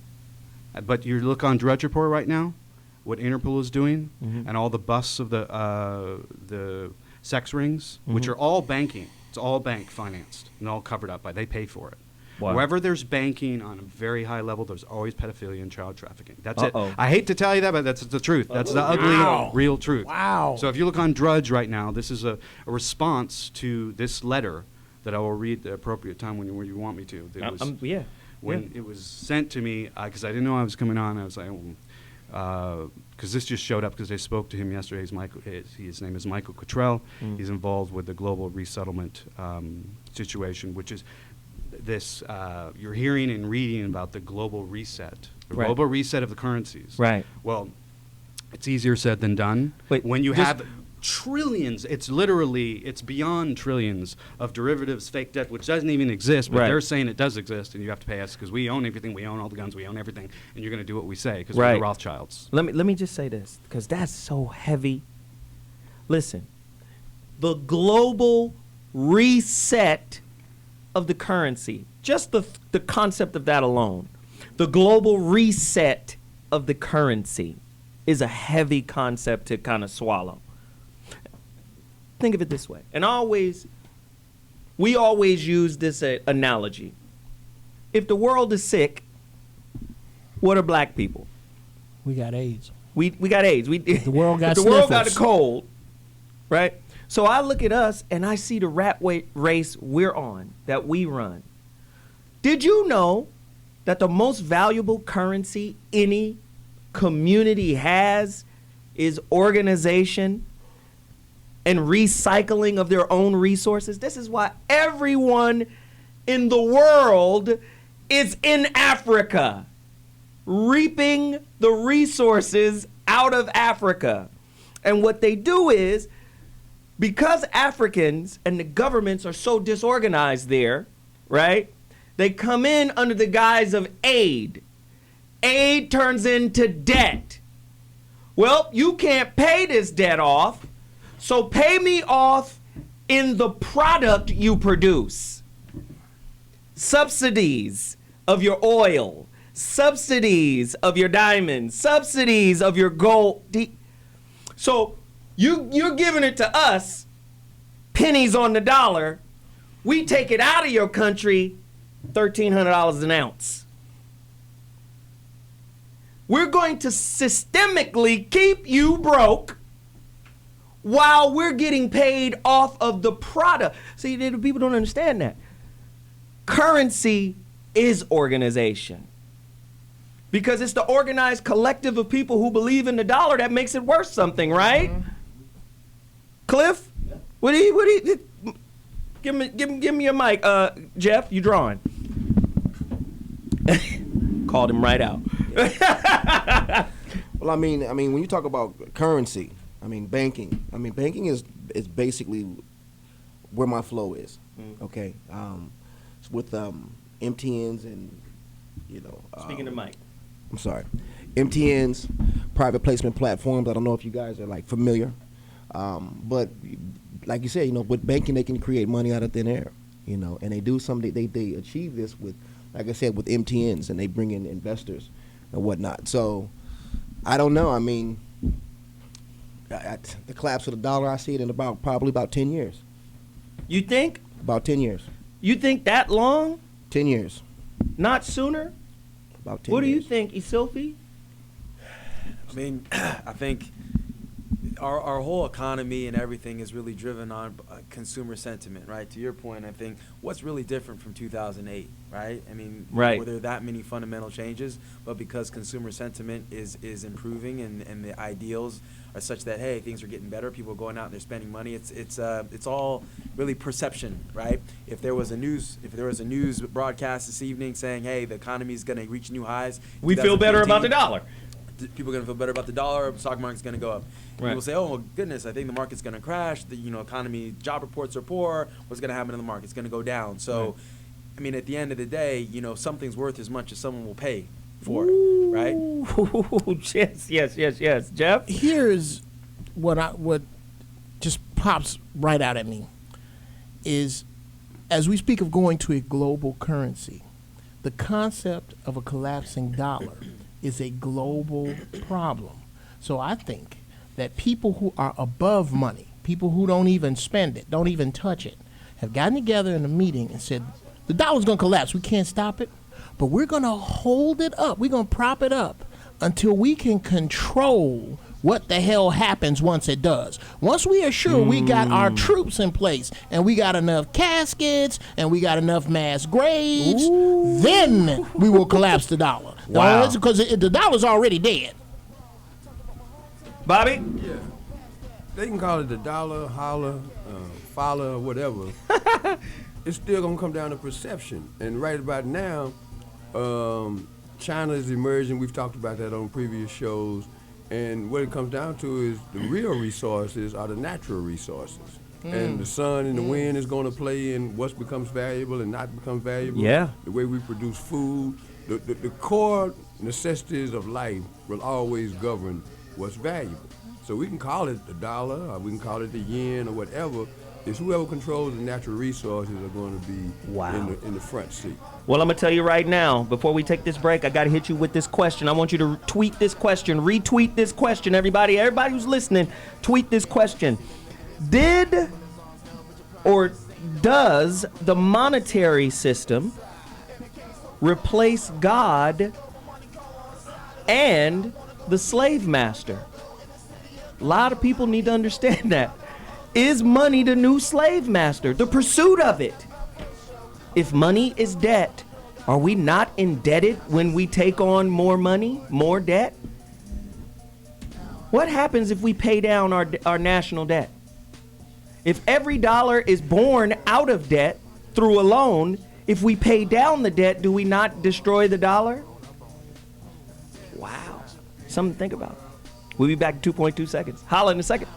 But you look on Drudge Report right now, what Interpol is doing, and all the busts of the sex rings, which are all banking. It's all bank financed and all covered up by, they pay for it. Wow. Wherever there's banking on a very high level, there's always pedophilia and child trafficking. That's it. Uh-oh. I hate to tell you that, but that's the truth. That's the ugly, real truth. Wow. So if you look on Drudge right now, this is a response to this letter that I will read at the appropriate time when you want me to. When it was sent to me, because I didn't know I was coming on, I was like, because this just showed up because I spoke to him yesterday. His name is Michael Cottrell. He's involved with the global resettlement situation, which is this, you're hearing and reading about the global reset, global reset of the currencies. Right. Well, it's easier said than done. Wait, when you have trillions, it's beyond trillions of derivatives, fake debt, which doesn't even exist, but they're saying it does exist, and you have to pay us because we own everything, we own all the guns, we own everything, and you're going to do what we say because we're the Rothschilds. Let me just say this, because that's so heavy. Listen, the global reset of the currency, just the concept of that alone, the global reset of the currency is a heavy concept to kind of swallow. Think of it this way, and we always use this analogy. If the world is sick, what are black people? We got AIDS. We got AIDS. The world got the world got a cold, right? So I look at us and I see the rat race we're on, that we run. Did you know that the most valuable currency any community has is organization and recycling of their own resources? This is why everyone in the world is in Africa, reaping the resources out of Africa. And what they do is, because Africans and the governments are so disorganized there, right? They come in under the guise of aid. Aid turns into debt. Well, you can't pay this debt off, so pay me off in the product you produce. Subsidies of your oil, subsidies of your diamonds, subsidies of your gold. So you're giving it to us, pennies on the dollar. We take it out of your country, $1,300 an ounce. We're going to systemically keep you broke while we're getting paid off of the product. See, people don't understand that. Currency is organization. Because it's the organized collective of people who believe in the dollar that makes it worth something, right? Cliff? What do you give me your mic. Jeff, you drawing. Called him right out. Well, I mean, when you talk about currency, banking is basically where my flow is. Okay, it's with MTNs and Speaking to Mike. I'm sorry, MTNs, private placement platforms. I don't know if you guys are like familiar, but like you said, with banking they can create money out of thin air, and they do something. They achieve this with, like I said, with MTNs, and they bring in investors and whatnot. So I don't know. The collapse of the dollar, I see it in probably about 10 years. You think? About 10 years. You think that long? 10 years. Not sooner? About 10 What do years. you think, Isilfi? I think our whole economy and everything is really driven on consumer sentiment, right? To your point, I think what's really different from 2008, right? Right. Were there that many fundamental changes? But because consumer sentiment is improving and the ideals are such that, hey, things are getting better, people are going out and they're spending money. It's all really perception, right? If there was a news broadcast this evening saying, hey, the economy is going to reach new highs, we feel better about the dollar. People are going to feel better about the dollar. Stock market's going to go up. Right. People say, "Oh well, goodness, I think the market's going to crash. The economy, job reports are poor. What's going to happen in the market? It's going to go down." So, Right. At the end of the day, something's worth as much as someone will pay for it, right? Yes. Jeff? Here's what just pops right out at me is, as we speak of going to a global currency, the concept of a collapsing dollar is a global problem. So I think that people who are above money, people who don't even spend it, don't even touch it, have gotten together in a meeting and said, the dollar's going to collapse. We can't stop it, but we're going to hold it up. We're going to prop it up until we can control what the hell happens once it does. Once we are sure we got our troops in place and we got enough caskets and we got enough mass graves, then we will collapse the dollar. Wow. Because the dollar's already dead. Bobby? Yeah. They can call it the dollar, holler, follow, whatever. It's still going to come down to perception. And right about now, China is emerging. We've talked about that on previous shows. And what it comes down to is the real resources are the natural resources. And the sun and the wind is going to play in what becomes valuable and not becomes valuable. Yeah. The way we produce food. The core necessities of life will always govern what's valuable. So we can call it the dollar, or we can call it the yen, or whatever. It's whoever controls the natural resources are going to be in the front seat. Well, I'm going to tell you right now, before we take this break, I got to hit you with this question. I want you to tweet this question, retweet this question, everybody who's listening, tweet this question. Did or does the monetary system replace God and the slave master? A lot of people need to understand that. Is money the new slave master? The pursuit of it. If money is debt, are we not indebted when we take on more money, more debt? What happens if we pay down our national debt? If every dollar is born out of debt through a loan, if we pay down the debt, do we not destroy the dollar? Wow. Something to think about. We'll be back in 2.2 seconds. Holla in a second.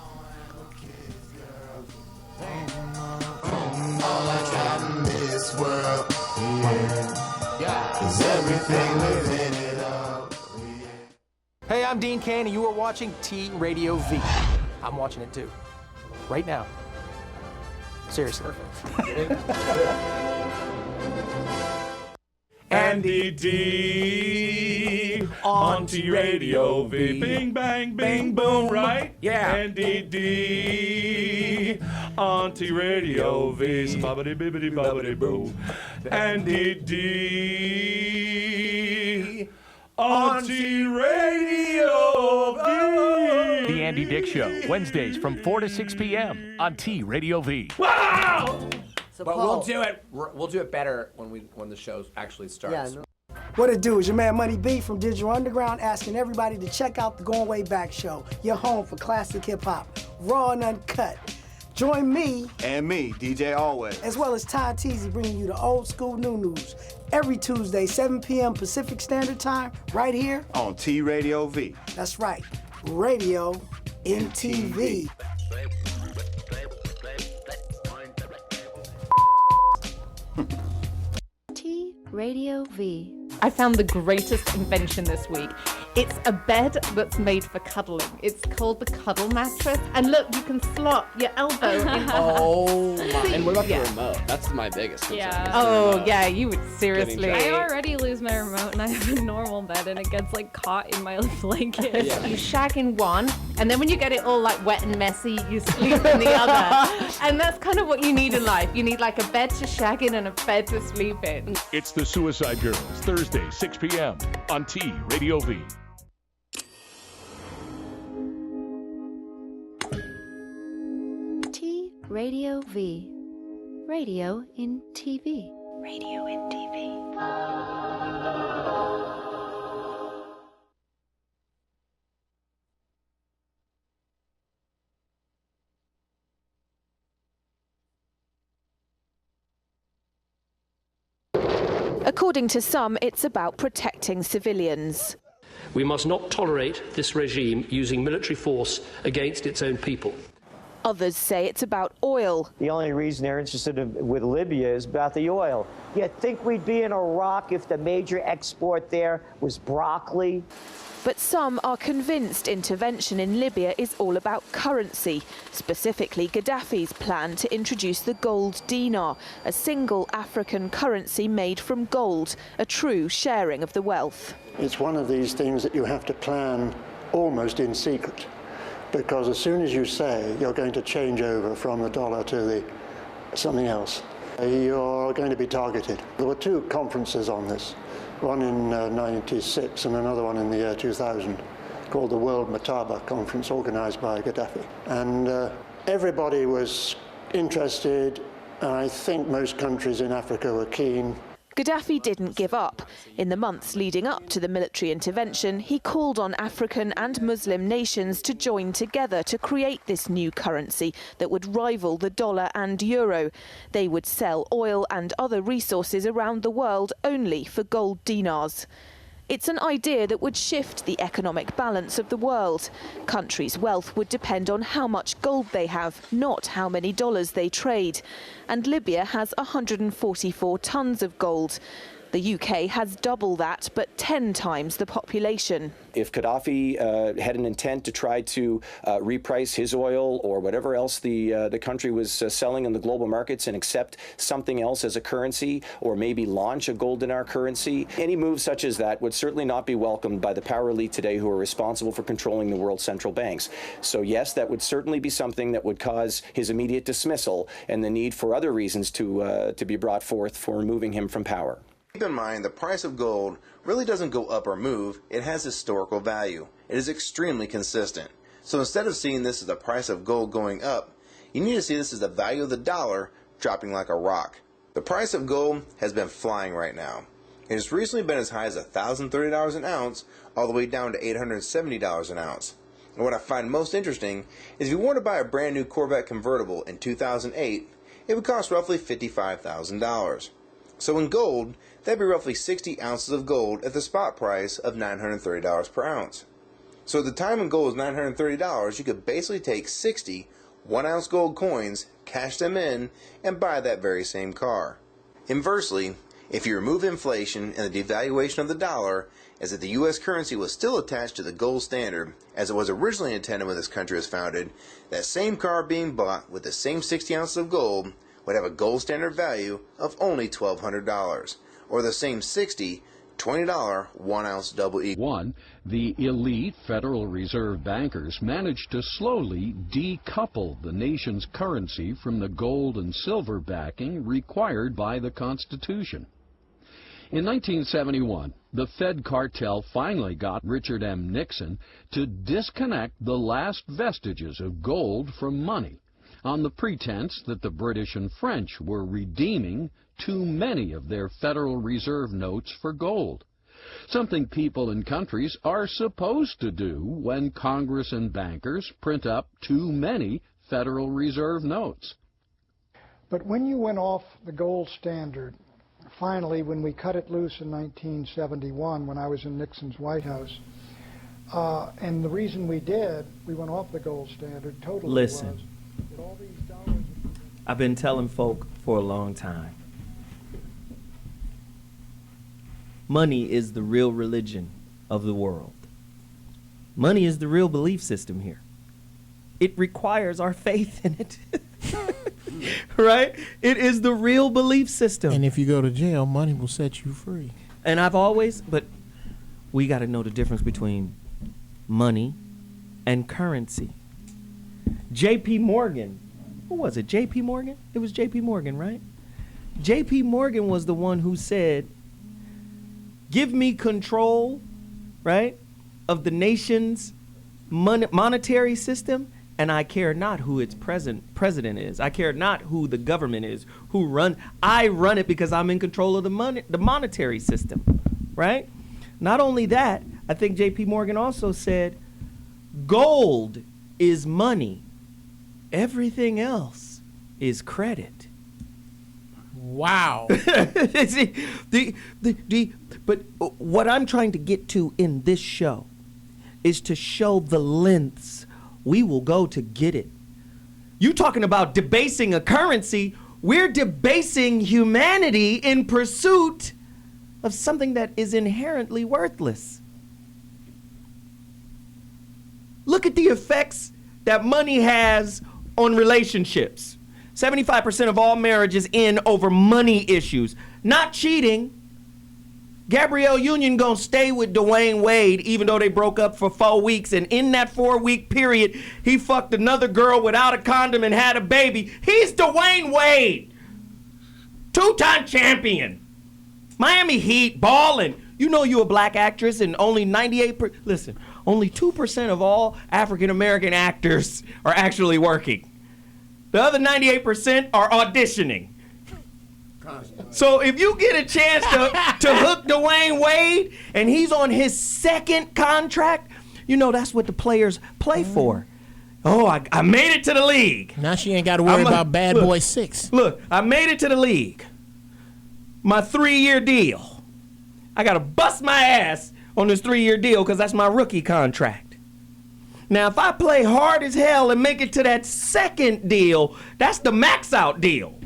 Hey, I'm Dean Kane, and you are watching T Radio V. I'm watching it too. Right now. Seriously. Andy D on T Radio V. Bing, bang, bing, boom, right? Yeah. Andy D on T Radio V. Bobbity, bibbity, bobbity, boo. Andy D on T Radio V. The Andy Dick Show, Wednesdays from 4 to 6 p.m. on T Radio V. Wow! So but Paul, we'll do it better when the show actually starts. What it do is your man Money B from Digital Underground asking everybody to check out the Going Way Back show, your home for classic hip hop, raw and uncut. Join me and me, DJ Always, as well as Ty Teasy bringing you the old school new news every Tuesday, 7 p.m. Pacific Standard Time, right here on T Radio V. That's right, Radio MTV. T Radio V. I found the greatest invention this week. It's a bed that's made for cuddling. It's called the Cuddle Mattress. And look, you can slot your elbow in. Oh my. And what about the remote? That's my biggest concern. Yeah. Oh, yeah, you would seriously. Getting I already lose my remote and I have a normal bed and it gets like caught in my blanket. Yeah. You shag in one, and then when you get it all like wet and messy, you sleep in the other. And that's kind of what you need in life. You need like a bed to shag in and a bed to sleep in. It's the Suicide Girls, Thursday, 6 p.m. on T Radio V. T Radio V. Radio in TV. Radio in TV. According to some, it's about protecting civilians. We must not tolerate this regime using military force against its own people. Others say it's about oil. The only reason they're interested with Libya is about the oil. You think we'd be in Iraq if the major export there was broccoli? But some are convinced intervention in Libya is all about currency, specifically Gaddafi's plan to introduce the gold dinar, a single African currency made from gold, a true sharing of the wealth. It's one of these things that you have to plan almost in secret, because as soon as you say you're going to change over from the dollar to something else, you're going to be targeted. There were two conferences on this. One in 96 and another one in the year 2000, called the World Mataba Conference, organized by Gaddafi. And everybody was interested, and I think most countries in Africa were keen. Gaddafi didn't give up. In the months leading up to the military intervention, he called on African and Muslim nations to join together to create this new currency that would rival the dollar and euro. They would sell oil and other resources around the world only for gold dinars. It's an idea that would shift the economic balance of the world. Countries' wealth would depend on how much gold they have, not how many dollars they trade. And Libya has 144 tons of gold. The UK has double that, but 10 times the population. If Gaddafi had an intent to try to reprice his oil or whatever else the country was selling in the global markets and accept something else as a currency, or maybe launch a gold dinar currency, any move such as that would certainly not be welcomed by the power elite today who are responsible for controlling the world's central banks. So yes, that would certainly be something that would cause his immediate dismissal and the need for other reasons to be brought forth for removing him from power. Keep in mind, the price of gold really doesn't go up or move. It has historical value. It is extremely consistent. So instead of seeing this as the price of gold going up, you need to see this as the value of the dollar dropping like a rock. The price of gold has been flying right now. It has recently been as high as $1,030 an ounce, all the way down to $870 an ounce. And what I find most interesting is if you were to buy a brand new Corvette convertible in 2008, it would cost roughly $55,000. So in gold, that'd be roughly 60 ounces of gold at the spot price of $930 per ounce. So at the time when gold was $930, you could basically take 60 1-ounce gold coins, cash them in, and buy that very same car. Inversely, if you remove inflation and the devaluation of the dollar, as if the U.S. currency was still attached to the gold standard, as it was originally intended when this country was founded, that same car being bought with the same 60 ounces of gold would have a gold standard value of only $1,200, or the same 60 $20 1-ounce double E. The elite Federal Reserve bankers managed to slowly decouple the nation's currency from the gold and silver backing required by the Constitution. In 1971, the Fed cartel finally got Richard M. Nixon to disconnect the last vestiges of gold from money on the pretense that the British and French were redeeming too many of their Federal Reserve notes for gold, something people and countries are supposed to do when Congress and bankers print up too many Federal Reserve notes. But when you went off the gold standard, finally, when we cut it loose in 1971, when I was in Nixon's White House, and the reason we did, we went off the gold standard totally. Listen, was that all these dollars... I've been telling folk for a long time. Money is the real religion of the world. Money is the real belief system here. It requires our faith in it. Right? It is the real belief system. And if you go to jail, money will set you free. And but we got to know the difference between money and currency. J.P. Morgan, who was it? J.P. Morgan? It was J.P. Morgan, right? J.P. Morgan was the one who said, give me control, right, of the nation's monetary system, and I care not who its president is. I care not who the government is, I run it because I'm in control of the monetary system, right? Not only that, I think J.P. Morgan also said, gold is money. Everything else is credit. Wow. But what I'm trying to get to in this show is to show the lengths we will go to get it. You talking about debasing a currency, we're debasing humanity in pursuit of something that is inherently worthless. Look at the effects that money has on relationships. 75% of all marriages end over money issues, not cheating. Gabrielle Union gonna stay with Dwayne Wade even though they broke up for 4 weeks, and in that 4-week period, he fucked another girl without a condom and had a baby. He's Dwayne Wade, 2-time champion, Miami Heat, balling. You know you a black actress, and only 2% of all African American actors are actually working. The other 98% are auditioning. So if you get a chance to hook Dwayne Wade and he's on his second contract, you know that's what the players play for. Oh, I made it to the league. Now she ain't got to worry about Bad Boy 6. Look, I made it to the league. My 3-year deal. I got to bust my ass on this 3-year deal because that's my rookie contract. Now, if I play hard as hell and make it to that second deal, that's the max out deal.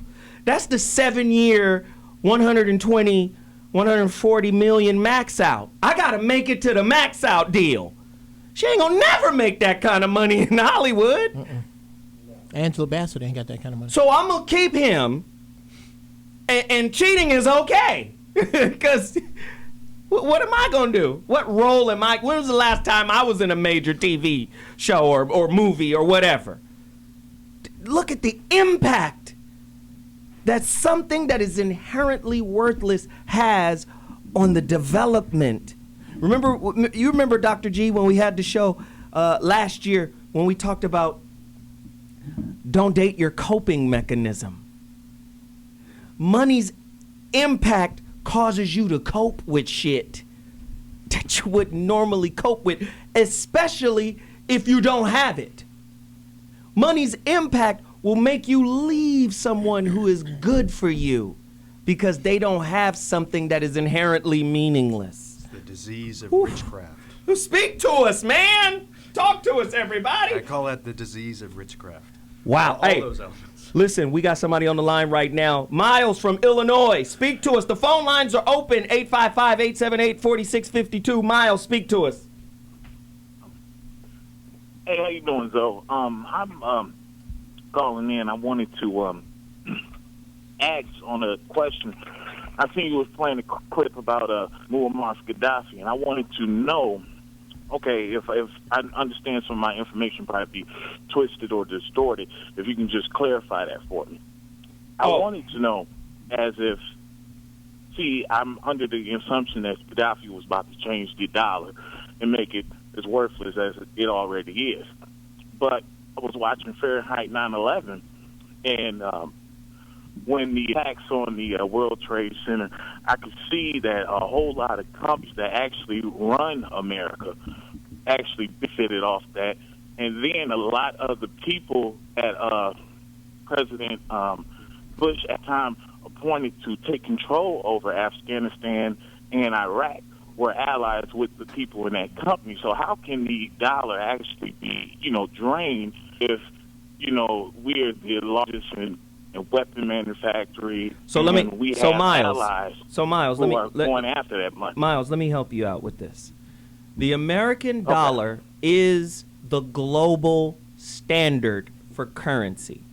That's the 7-year, 120, 140 million max out. I got to make it to the max out deal. She ain't gonna never make that kind of money in Hollywood. Angela Bassett ain't got that kind of money. So I'm gonna keep him, and cheating is okay. Because what am I gonna do? What role am I? When was the last time I was in a major TV show or movie or whatever? Look at the impact that something that is inherently worthless has on the development. You remember, Dr. G, when we had the show last year when we talked about don't date your coping mechanism. Money's impact causes you to cope with shit that you wouldn't normally cope with, especially if you don't have it. Money's impact will make you leave someone who is good for you because they don't have something that is inherently meaningless. The disease of witchcraft. Speak to us, man. Talk to us, everybody. I call that the disease of witchcraft. Wow. All Hey, those elements. listen, we got somebody on the line right now. Miles from Illinois, speak to us. The phone lines are open, 855-878-4652. Miles, speak to us. Hey, how you doing, Zoe? I'm calling in. I wanted to ask on a question. I seen you was playing a clip about Muammar Gaddafi, and I wanted to know, okay, if I understand some of my information probably be twisted or distorted, if you can just clarify that for me. I wanted to know, I'm under the assumption that Gaddafi was about to change the dollar and make it as worthless as it already is. But I was watching Fahrenheit 9/11, and when the attacks on the World Trade Center, I could see that a whole lot of companies that actually run America actually benefited off that. And then a lot of the people that President Bush at the time appointed to take control over Afghanistan and Iraq were allies with the people in that company. So how can the dollar actually be, drained if, we're the largest in weapon manufacturing? So let me. So Miles. Let me going after that money. Miles, let me help you out with this. The American dollar is the global standard for currency.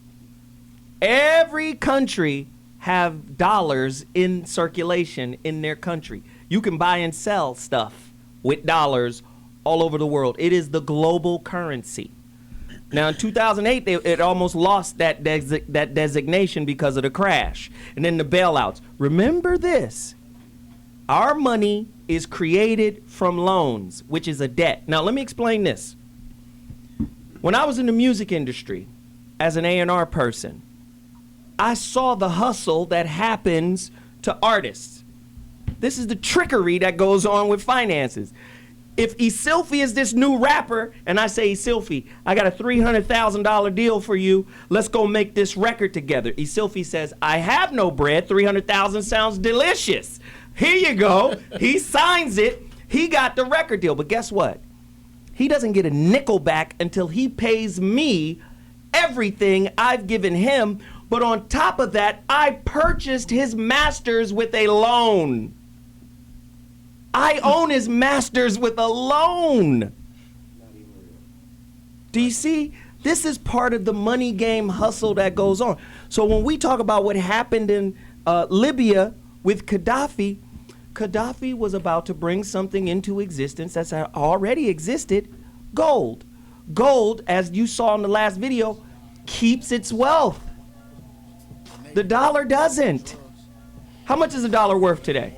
Every country have dollars in circulation in their country. You can buy and sell stuff with dollars all over the world. It is the global currency. Now, in 2008, it almost lost that designation because of the crash and then the bailouts. Remember this. Our money is created from loans, which is a debt. Now, let me explain this. When I was in the music industry as an A&R person, I saw the hustle that happens to artists. This is the trickery that goes on with finances. If Isilfi is this new rapper, and I say, Isilfi, I got a $300,000 deal for you. Let's go make this record together. Isilfi says, I have no bread. $300,000 sounds delicious. Here you go. He signs it. He got the record deal. But guess what? He doesn't get a nickel back until he pays me everything I've given him. But on top of that, I purchased his masters with a loan. I own his masters with a loan. Do you see? This is part of the money game hustle that goes on. So when we talk about what happened in Libya with Gaddafi, Gaddafi was about to bring something into existence that's already existed, gold. Gold, as you saw in the last video, keeps its wealth. The dollar doesn't. How much is a dollar worth today?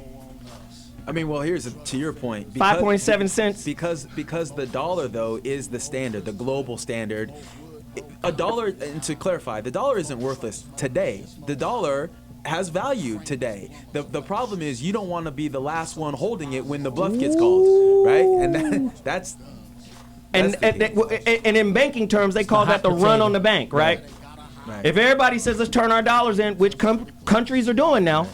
I mean, well, to your point. 5.7 cents. Because the dollar, though, is the standard, the global standard. A dollar, and to clarify, the dollar isn't worthless today. The dollar has value today. The problem is you don't want to be the last one holding it when the bluff gets called, right? And that's and in banking terms, they call that the run on the bank, right? Right. If everybody says let's turn our dollars in, which countries are doing now,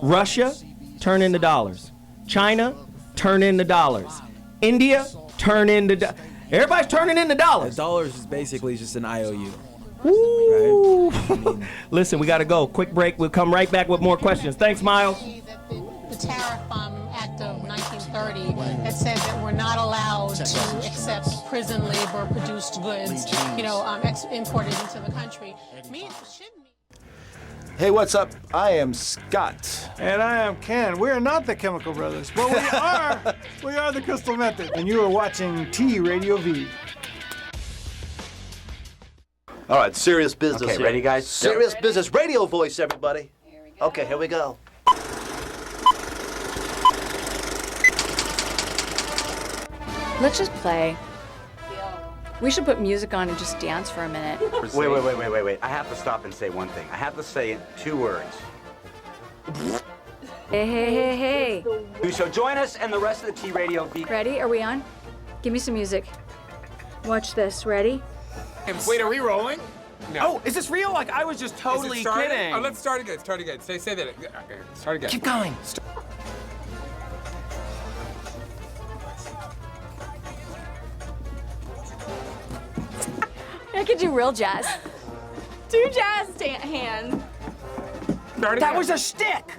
Russia, turn in the dollars. China, turn in the dollars. India, turn in the everybody's turning in the dollars. The dollars is basically just an IOU. Woo. Right? Listen, we got to go. Quick break. We'll come right back with more questions. Thanks, Miles. The Tariff Act of 1930 that said that we're not allowed to accept prison labor produced goods, imported into the country. Hey, what's up? I am Scott. And I am Ken. We are not the Chemical Brothers, but we are the Crystal Method. And you are watching T Radio V. All right, serious business. Okay, here. ready, guys? Serious business. Radio voice, everybody. Okay, here we go. Let's just play. We should put music on and just dance for a minute. Wait. I have to stop and say one thing. I have to say 2 words. Hey. So join us and the rest of the T Radio V. Ready? Are we on? Give me some music. Watch this. Ready? Wait, are we rolling? No. Oh, is this real? Like, I was just totally kidding. Oh, let's start again. Say that. Okay, start again. Keep going. could do real jazz. Do jazz hands. That was a shtick.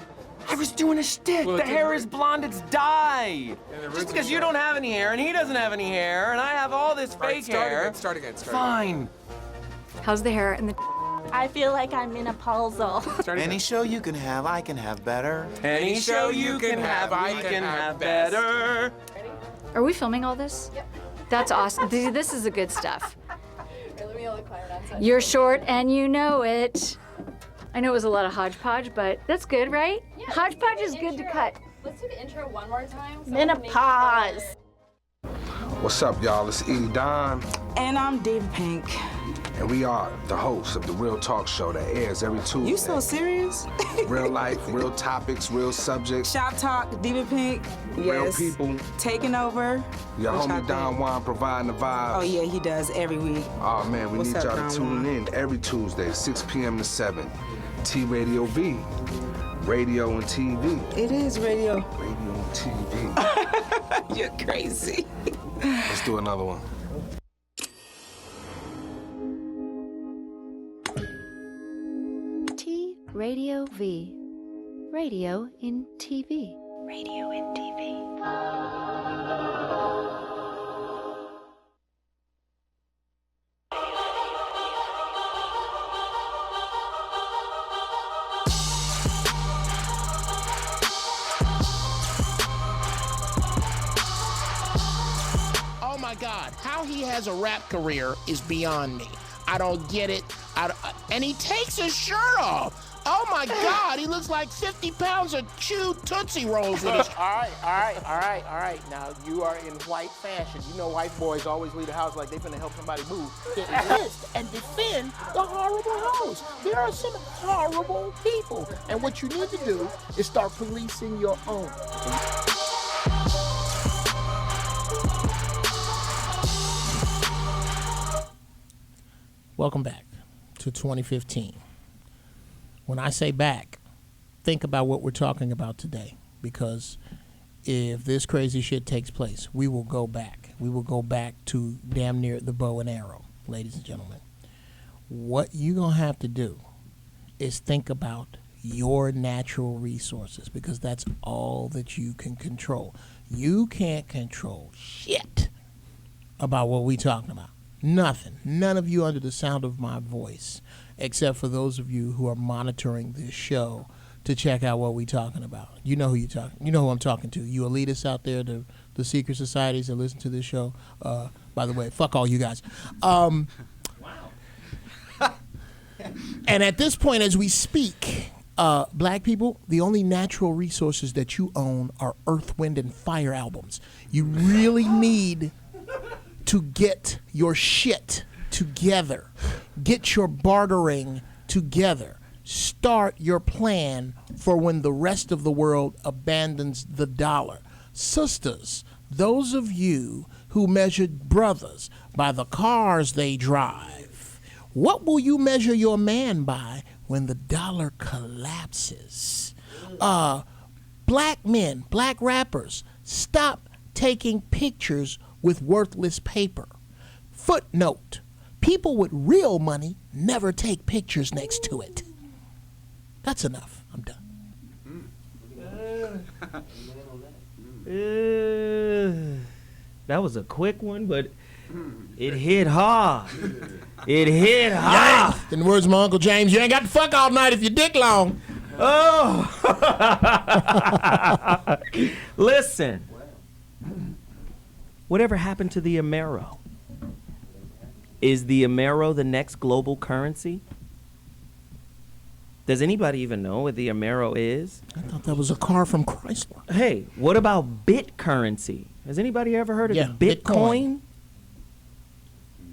I was doing a shtick. Well, the hair is blonde, it's dye. Just because you don't have any hair and he doesn't have any hair and I have all this fake hair. Start again. Fine. How's the hair and the... I feel like I'm in a puzzle. Any show you can have, I can have better. Any show you can have, I can have better. Are we filming all this? Yep. That's awesome. This is the good stuff. You're short and you know it. I know it was a lot of hodgepodge, but that's good, right? Yeah, hodgepodge is good to cut. Let's do the intro one more time. Menopause. What's up, y'all? It's E. Don. And I'm Diva Pink. And we are the hosts of the Real Talk Show that airs every Tuesday. You so serious? Real life, real topics, real subjects. Shop Talk, Diva Pink. Real Yes. people. Taking over. Your What y'all homie Don think? Juan providing the vibe. Oh yeah, he does every week. Oh man, we What's need up, y'all Don to tune Juan? in every Tuesday, 6 p.m. to 7. T Radio V. Radio and TV. It is radio. Radio and TV. You're crazy. Let's do another one. T Radio V. Radio in TV. Radio in TV. Oh my God, how he has a rap career is beyond me. I don't get it. And he takes his shirt off. Oh my God, he looks like 50 pounds of chewed Tootsie Rolls with his... All right. Now, you are in white fashion. You know white boys always leave the house like they finna help somebody move. Resist and defend the horrible hoes. There are some horrible people. And what you need to do is start policing your own. Welcome back to 2015. When I say back, think about what we're talking about today, because if this crazy shit takes place, we will go back. We will go back to damn near the bow and arrow, ladies and gentlemen. What you're going to have to do is think about your natural resources, because that's all that you can control. You can't control shit about what we're talking about. Nothing. None of you under the sound of my voice, except for those of you who are monitoring this show to check out what we're talking about. You know who you talking. You know who I'm talking to. You elitists out there, the secret societies that listen to this show. By the way, fuck all you guys. Wow. And at this point, as we speak, black people, the only natural resources that you own are Earth, Wind, and Fire albums. You really need to get your shit together. Get your bartering together. Start your plan for when the rest of the world abandons the dollar. Sisters, those of you who measured brothers by the cars they drive, what will you measure your man by when the dollar collapses? Black men, black rappers, stop taking pictures with worthless paper. Footnote: people with real money never take pictures next to it. That's enough. I'm done. That was a quick one, but it hit hard. It hit hard. In the words of my Uncle James, you ain't got to fuck all night if your dick long. Oh. Listen. Whatever happened to the Amero? Is the Amero the next global currency? Does anybody even know what the Amero is? I thought that was a car from Chrysler. Hey, what about bit currency? Has anybody ever heard of the Bitcoin?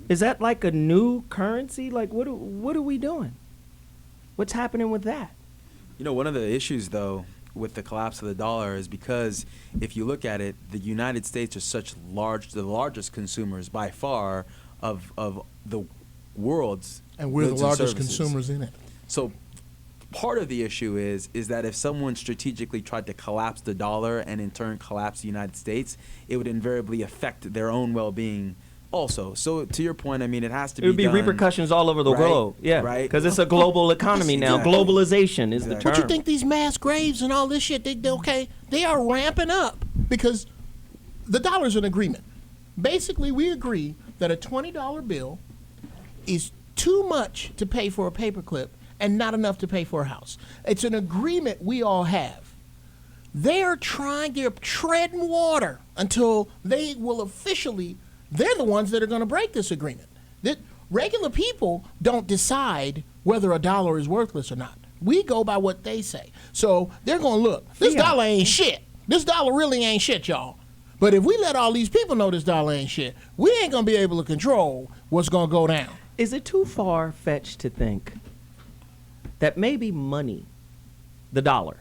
Is that like a new currency? Like, what are we doing? What's happening with that? You know, one of the issues, though, with the collapse of the dollar is because if you look at it, the United States are the largest consumers by far of the world's and we're the goods largest services. consumers in it. So part of the issue is that if someone strategically tried to collapse the dollar and in turn collapse the United States, it would invariably affect their own well-being also. So to your point, I mean, it has to be. It would be done, repercussions all over the right, globe. Yeah, right. because it's a global economy now. Exactly. Globalization is the term. But you think these mass graves and all this shit, they are ramping up because the dollar's an agreement. Basically, we agree that a $20 bill is too much to pay for a paperclip and not enough to pay for a house. It's an agreement we all have. They're treading water until they will officially, they're the ones that are going to break this agreement. That regular people don't decide whether a dollar is worthless or not. We go by what they say. So they're going to look, this dollar ain't shit. This dollar really ain't shit, y'all. But if we let all these people know this dollar ain't shit, we ain't going to be able to control what's going to go down. Is it too far-fetched to think that maybe money, the dollar,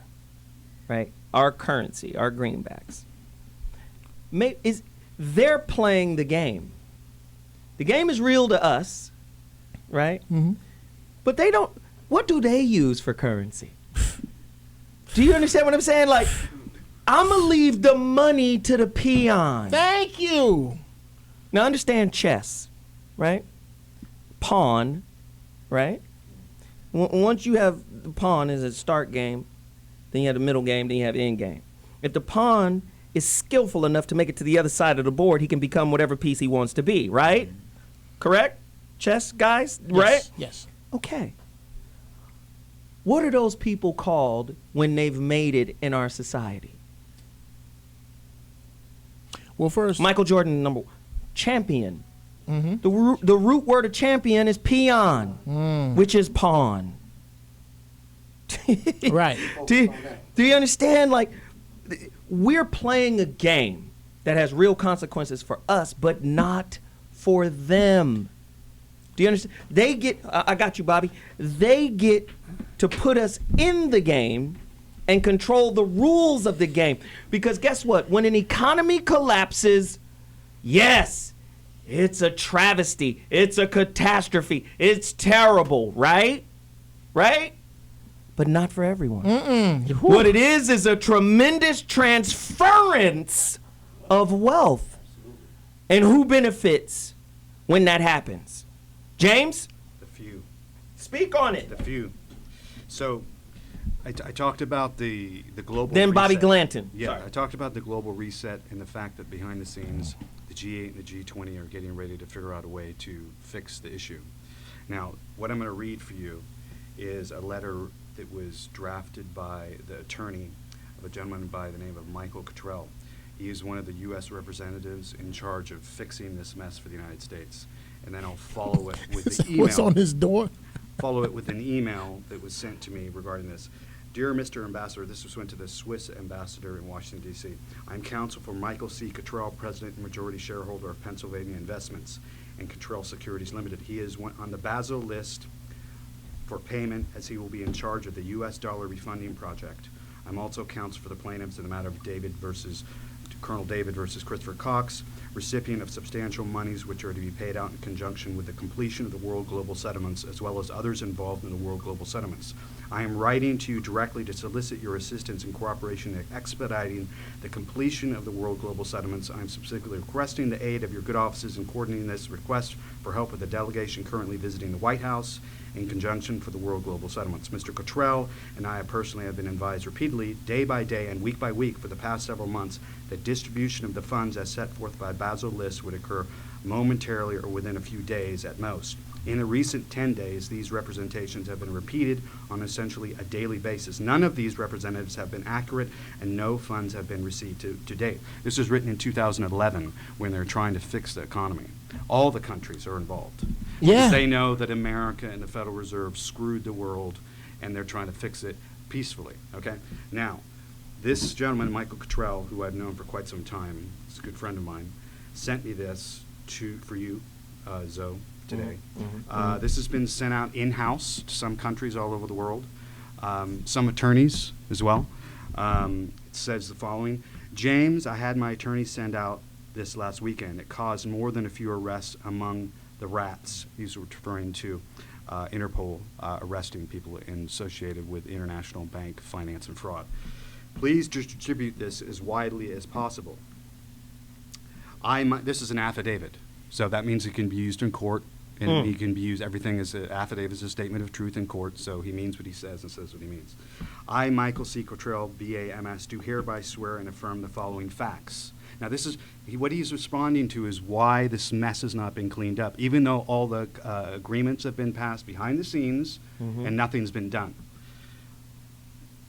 right, our currency, our greenbacks, they're playing the game. The game is real to us, right? Mm-hmm. But they don't, what do they use for currency? Do you understand what I'm saying? Like, I'm going to leave the money to the peon. Thank you. Now understand chess, right? Pawn, right? Once you have the pawn as a start game, then you have the middle game, then you have end game. If the pawn is skillful enough to make it to the other side of the board, he can become whatever piece he wants to be, right? Correct? Chess guys, right? Yes. Okay. What are those people called when they've made it in our society? Well, first, Michael Jordan, number one, champion. Mm-hmm. The root word of champion is peon, which is pawn. Right. Do you understand? Like, we're playing a game that has real consequences for us, but not for them. Do you understand? They get, I got you, Bobby. They get to put us in the game and control the rules of the game. Because guess what? When an economy collapses, yes, it's a travesty. It's a catastrophe. It's terrible, right? Right? But not for everyone. What it is a tremendous transference of wealth. And who benefits when that happens? James? The few. Speak on it. The few. So, I talked about the global Then reset. Bobby Glanton. Yeah, Sorry. I talked about the global reset and the fact that behind the scenes, the G8 and the G20 are getting ready to figure out a way to fix the issue. Now, what I'm going to read for you is a letter that was drafted by the attorney of a gentleman by the name of Michael Cottrell. He is one of the U.S. representatives in charge of fixing this mess for the United States. And then I'll follow it with the email. What's on his door? Follow it with an email that was sent to me regarding this. Dear Mr. Ambassador, this was went to the Swiss ambassador in Washington, D.C. I'm counsel for Michael C. Cottrell, president and majority shareholder of Pennsylvania Investments and Cottrell Securities Limited. He is on the Basel list for payment, as he will be in charge of the U.S. dollar refunding project. I'm also counsel for the plaintiffs in the matter of Colonel David versus Christopher Cox, recipient of substantial monies which are to be paid out in conjunction with the completion of the World Global Settlements, as well as others involved in the World Global Settlements. I am writing to you directly to solicit your assistance and cooperation in expediting the completion of the World Global Settlements. I am specifically requesting the aid of your good offices in coordinating this request for help with the delegation currently visiting the White House in conjunction for the World Global Settlements. Mr. Cottrell and I personally have been advised repeatedly, day by day and week by week for the past several months, that distribution of the funds as set forth by Basel list would occur momentarily or within a few days at most. In the recent 10 days, these representations have been repeated on essentially a daily basis. None of these representatives have been accurate, and no funds have been received to date. This was written in 2011 when they're trying to fix the economy. All the countries are involved. Yeah. Because they know that America and the Federal Reserve screwed the world, and they're trying to fix it peacefully, okay? Now, this gentleman, Michael Cottrell, who I've known for quite some time, is a good friend of mine, sent me this for you, Zoe, today. This has been sent out in-house to some countries all over the world, some attorneys as well. It says the following: James, I had my attorney send out this last weekend. It caused more than a few arrests among the rats. These were referring to Interpol arresting people associated with international bank finance and fraud. Please distribute this as widely as possible. This is an affidavit. So that means it can be used in court, and he can be used, everything as an affidavit, as a statement of truth in court, so he means what he says and says what he means. I, Michael C. Cottrell, BAMS, do hereby swear and affirm the following facts. Now, this is, what he's responding to is why this mess has not been cleaned up, even though all the agreements have been passed behind the scenes and nothing's been done.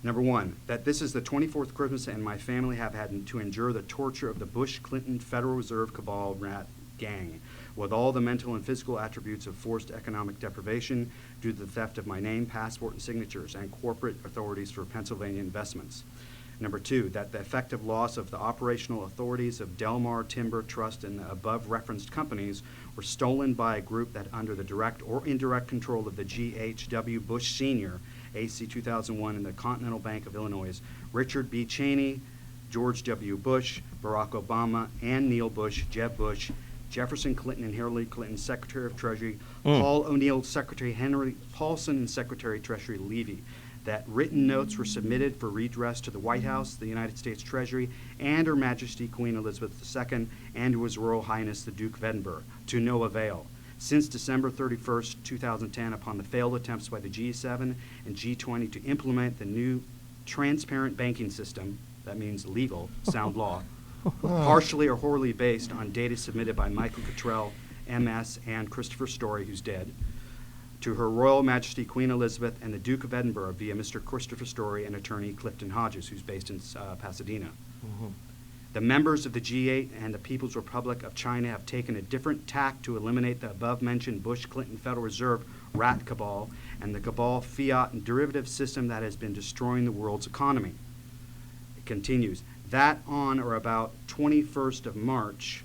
Number one, that this is the 24th Christmas and my family have had to endure the torture of the Bush-Clinton Federal Reserve cabal rat gang, with all the mental and physical attributes of forced economic deprivation due to the theft of my name, passport, and signatures, and corporate authorities for Pennsylvania investments. Number two, that the effective loss of the operational authorities of Delmar Timber Trust and the above referenced companies were stolen by a group that under the direct or indirect control of the G.H.W. Bush Sr., AC 2001, and the Continental Bank of Illinois, Richard B. Cheney, George W. Bush, Barack Obama, and Neil Bush, Jeb Bush, Jefferson Clinton and Hillary Clinton, Secretary of Treasury, Paul O'Neill, Secretary Henry Paulson, and Secretary of Treasury Levy. That written notes were submitted for redress to the White House, the United States Treasury, and Her Majesty Queen Elizabeth II, and to His Royal Highness the Duke of Edinburgh, to no avail. Since December 31st, 2010, upon the failed attempts by the G7 and G20 to implement the new transparent banking system, that means legal, sound law, partially or wholly based on data submitted by Michael Cottrell, MS, and Christopher Story, who's dead, to Her Royal Majesty Queen Elizabeth and the Duke of Edinburgh via Mr. Christopher Story and attorney Clifton Hodges, who's based in Pasadena. The members of the G8 and the People's Republic of China have taken a different tack to eliminate the above-mentioned Bush-Clinton Federal Reserve rat cabal and the cabal fiat and derivative system that has been destroying the world's economy. It continues, that on or about 21st of March,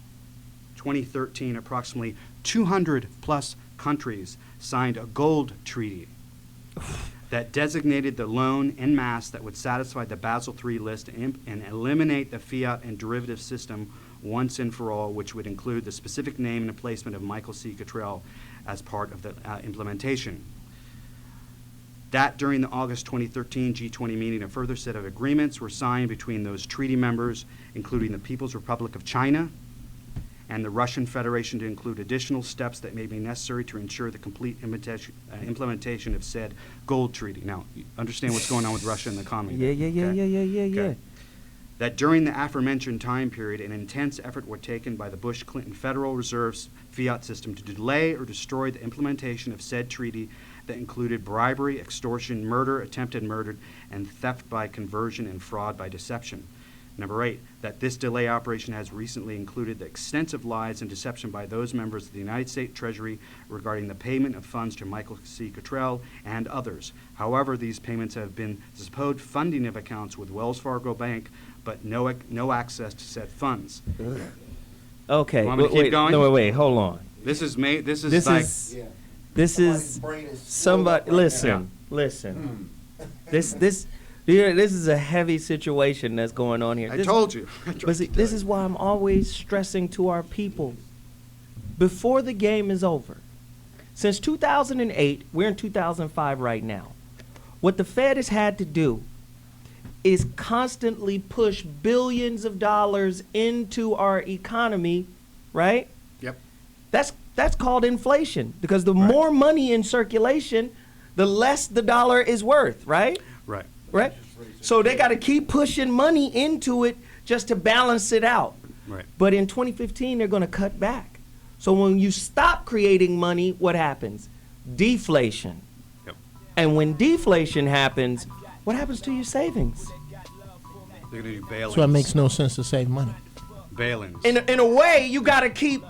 2013, approximately 200 plus countries signed a gold treaty that designated the loan en masse that would satisfy the Basel III list and eliminate the fiat and derivative system once and for all, which would include the specific name and placement of Michael C. Cottrell as part of the implementation. That during the August 2013 G20 meeting, a further set of agreements were signed between those treaty members, including the People's Republic of China and the Russian Federation, to include additional steps that may be necessary to ensure the complete implementation of said gold treaty. Now, you understand what's going on with Russia and the economy. Yeah. That during the aforementioned time period, an intense effort was taken by the Bush-Clinton Federal Reserve's fiat system to delay or destroy the implementation of said treaty that included bribery, extortion, murder, attempted murder, and theft by conversion and fraud by deception. Number 8, that this delay operation has recently included the extensive lies and deception by those members of the United States Treasury regarding the payment of funds to Michael C. Cottrell and others. However, these payments have been supposed funding of accounts with Wells Fargo Bank, but no access to said funds. Okay, Want me to keep going? wait, hold on. This is somebody. Listen. This is a heavy situation that's going on here. I told you. But see, this is why I'm always stressing to our people, before the game is over. Since 2008, we're in 2005 right now. What the Fed has had to do is constantly push billions of dollars into our economy, right? Yep. That's called inflation, because the more money in circulation, the less the dollar is worth, right? Right? So they got to keep pushing money into it just to balance it out. Right. But in 2015, they're going to cut back. So when you stop creating money, what happens? Deflation. Yep. And when deflation happens, what happens to your savings? They're going to do bail-ins. So it makes no sense to save money. Bail-ins. In a way, you got to keep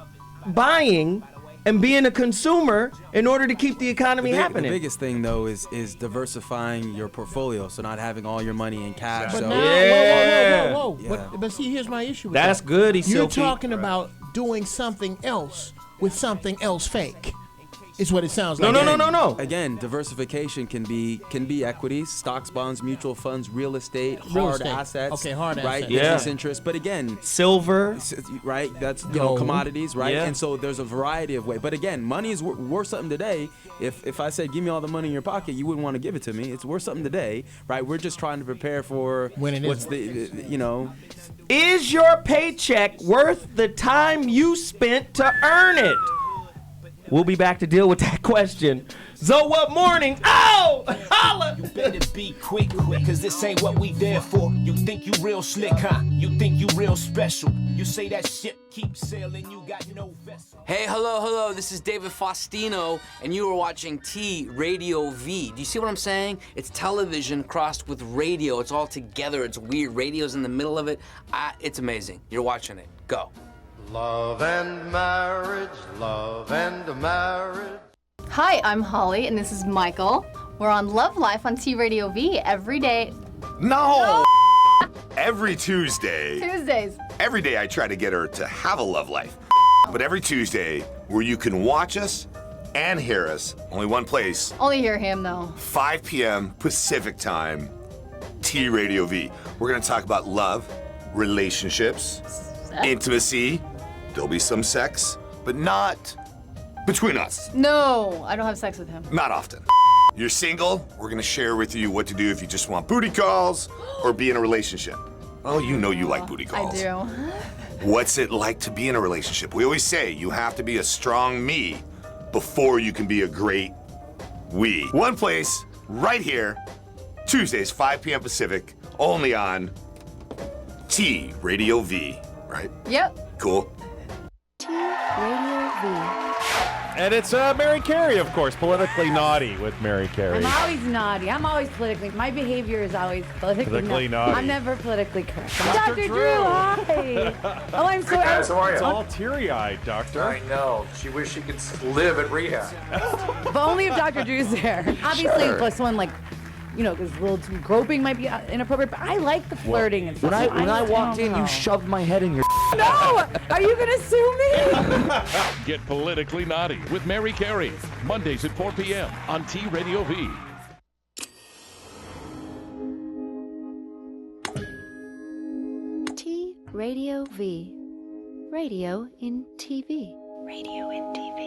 buying and being a consumer in order to keep the economy happening. The biggest thing, though, is diversifying your portfolio, so not having all your money in cash. But So now, whoa. Yeah. But see, here's my issue with That's that. good, You're talking about doing something else with something else fake. It's what it sounds No, like. no. Again, diversification can be equities, stocks, bonds, mutual funds, real estate, Real hard estate. assets. Okay, hard right? assets. Business interest. But again, silver, right? That's Gold. commodities, right? Yeah. And so there's a variety of ways. But again, money is worth something today. If I said give me all the money in your pocket, you wouldn't want to give it to me. It's worth something today, right? We're just trying to prepare for When it what's isn't. Is your paycheck worth the time you spent to earn it? We'll be back to deal with that question. So what morning? Oh, holla! You better be quick, cause this ain't what we there for. You think you real slick, huh? You think you real special. You say that ship keeps sailing, you got no vessel. Hey, hello, this is David Faustino, and you are watching T Radio V. Do you see what I'm saying? It's television crossed with radio. It's all together. It's weird. Radio's in the middle of it. It's amazing. You're watching it. Go. Love and marriage, love and marriage. Hi, I'm Holly, and this is Michael. We're on Love Life on T Radio V every day. No! Every Tuesday. Tuesdays. Every day I try to get her to have a love life. But every Tuesday, where you can watch us and hear us, only one place, Only hear him, though. 5 p.m. Pacific time, T Radio V. We're gonna talk about love, relationships, intimacy. There'll be some sex, but not between us. No, I don't have sex with him. Not often. You're single, we're gonna share with you what to do if you just want booty calls or be in a relationship. Oh, you know you like booty calls. I do. What's it like to be in a relationship? We always say you have to be a strong me before you can be a great we. One place, right here, Tuesdays, 5 p.m. Pacific, only on T Radio V, right? Yep. Cool. T Radio V. And it's Mary Carey, of course, politically naughty with Mary Carey. I'm always naughty. I'm always politically. My behavior is always politically naughty. I'm never politically correct. Dr. Dr. Drew. Hi. Oh, I'm so. Hey guys, how are you? It's all teary-eyed, Doctor. I know. She wished she could live at rehab. But only if Dr. Drew's there. Obviously, Sure. if someone like, because a little too groping might be inappropriate. But I like the flirting and stuff. When I walked don't in, know. you shoved my head in your. No! Are you gonna sue me? Get politically naughty with Mary Carey. Mondays at 4 p.m. on T Radio V. T Radio V. Radio in TV. Radio in TV.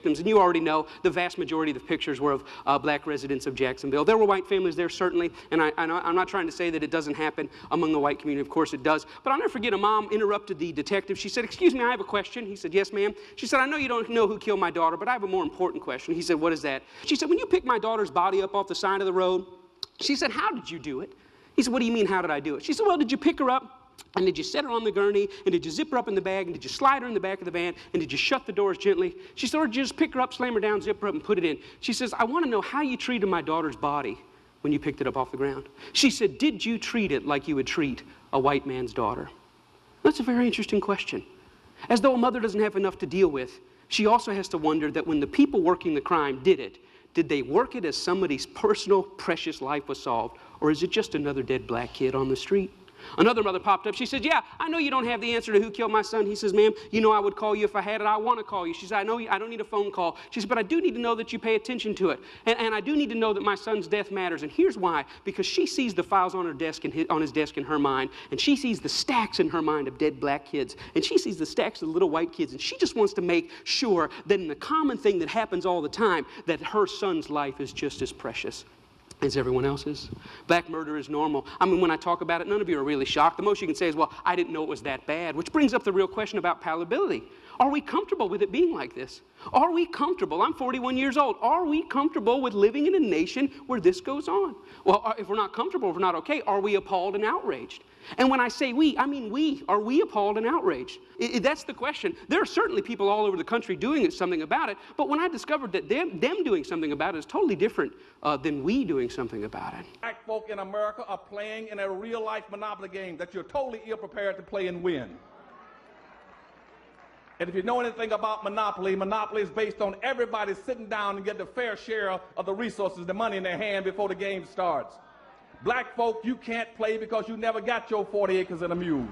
And you already know the vast majority of the pictures were of black residents of Jacksonville. There were white families there, certainly, and I'm not trying to say that it doesn't happen among the white community. Of course it does. But I'll never forget a mom interrupted the detective. She said, "Excuse me, I have a question." He said, "Yes, ma'am." She said, "I know you don't know who killed my daughter, but I have a more important question." He said, "What is that?" She said, "When you picked my daughter's body up off the side of the road," she said, "How did you do it?" He said, "What do you mean, how did I do it?" She said, "Well, did you pick her up? And did you set her on the gurney? And did you zip her up in the bag? And did you slide her in the back of the van? And did you shut the doors gently?" She said, "Or did you just pick her up, slam her down, zip her up, and put it in?" She says, "I want to know how you treated my daughter's body when you picked it up off the ground." She said, "Did you treat it like you would treat a white man's daughter?" That's a very interesting question. As though a mother doesn't have enough to deal with, she also has to wonder that when the people working the crime did it, did they work it as somebody's personal, precious life was solved? Or is it just another dead black kid on the street? Another mother popped up. She said, "Yeah, I know you don't have the answer to who killed my son." He says, "Ma'am, you know I would call you if I had it. I want to call you." She said, "I know I don't need a phone call." She said, "But I do need to know that you pay attention to it. And I do need to know that my son's death matters." And here's why. Because she sees the files on her desk and on his desk in her mind. And she sees the stacks in her mind of dead black kids. And she sees the stacks of little white kids. And she just wants to make sure that in the common thing that happens all the time, that her son's life is just as precious as everyone else's. Black murder is normal. I mean, when I talk about it, none of you are really shocked. The most you can say is, "Well, I didn't know it was that bad," which brings up the real question about palatability. Are we comfortable with it being like this? Are we comfortable? I'm 41 years old. Are we comfortable with living in a nation where this goes on? Well, if we're not comfortable, if we're not okay, are we appalled and outraged? And when I say we, I mean we. Are we appalled and outraged? That's the question. There are certainly people all over the country doing something about it, but when I discovered that them doing something about it is totally different than we doing something about it. Black folk in America are playing in a real-life Monopoly game that you're totally ill-prepared to play and win. And if you know anything about Monopoly, Monopoly is based on everybody sitting down and getting a fair share of the resources, the money in their hand before the game starts. Black folk, you can't play because you never got your 40 acres and a mule.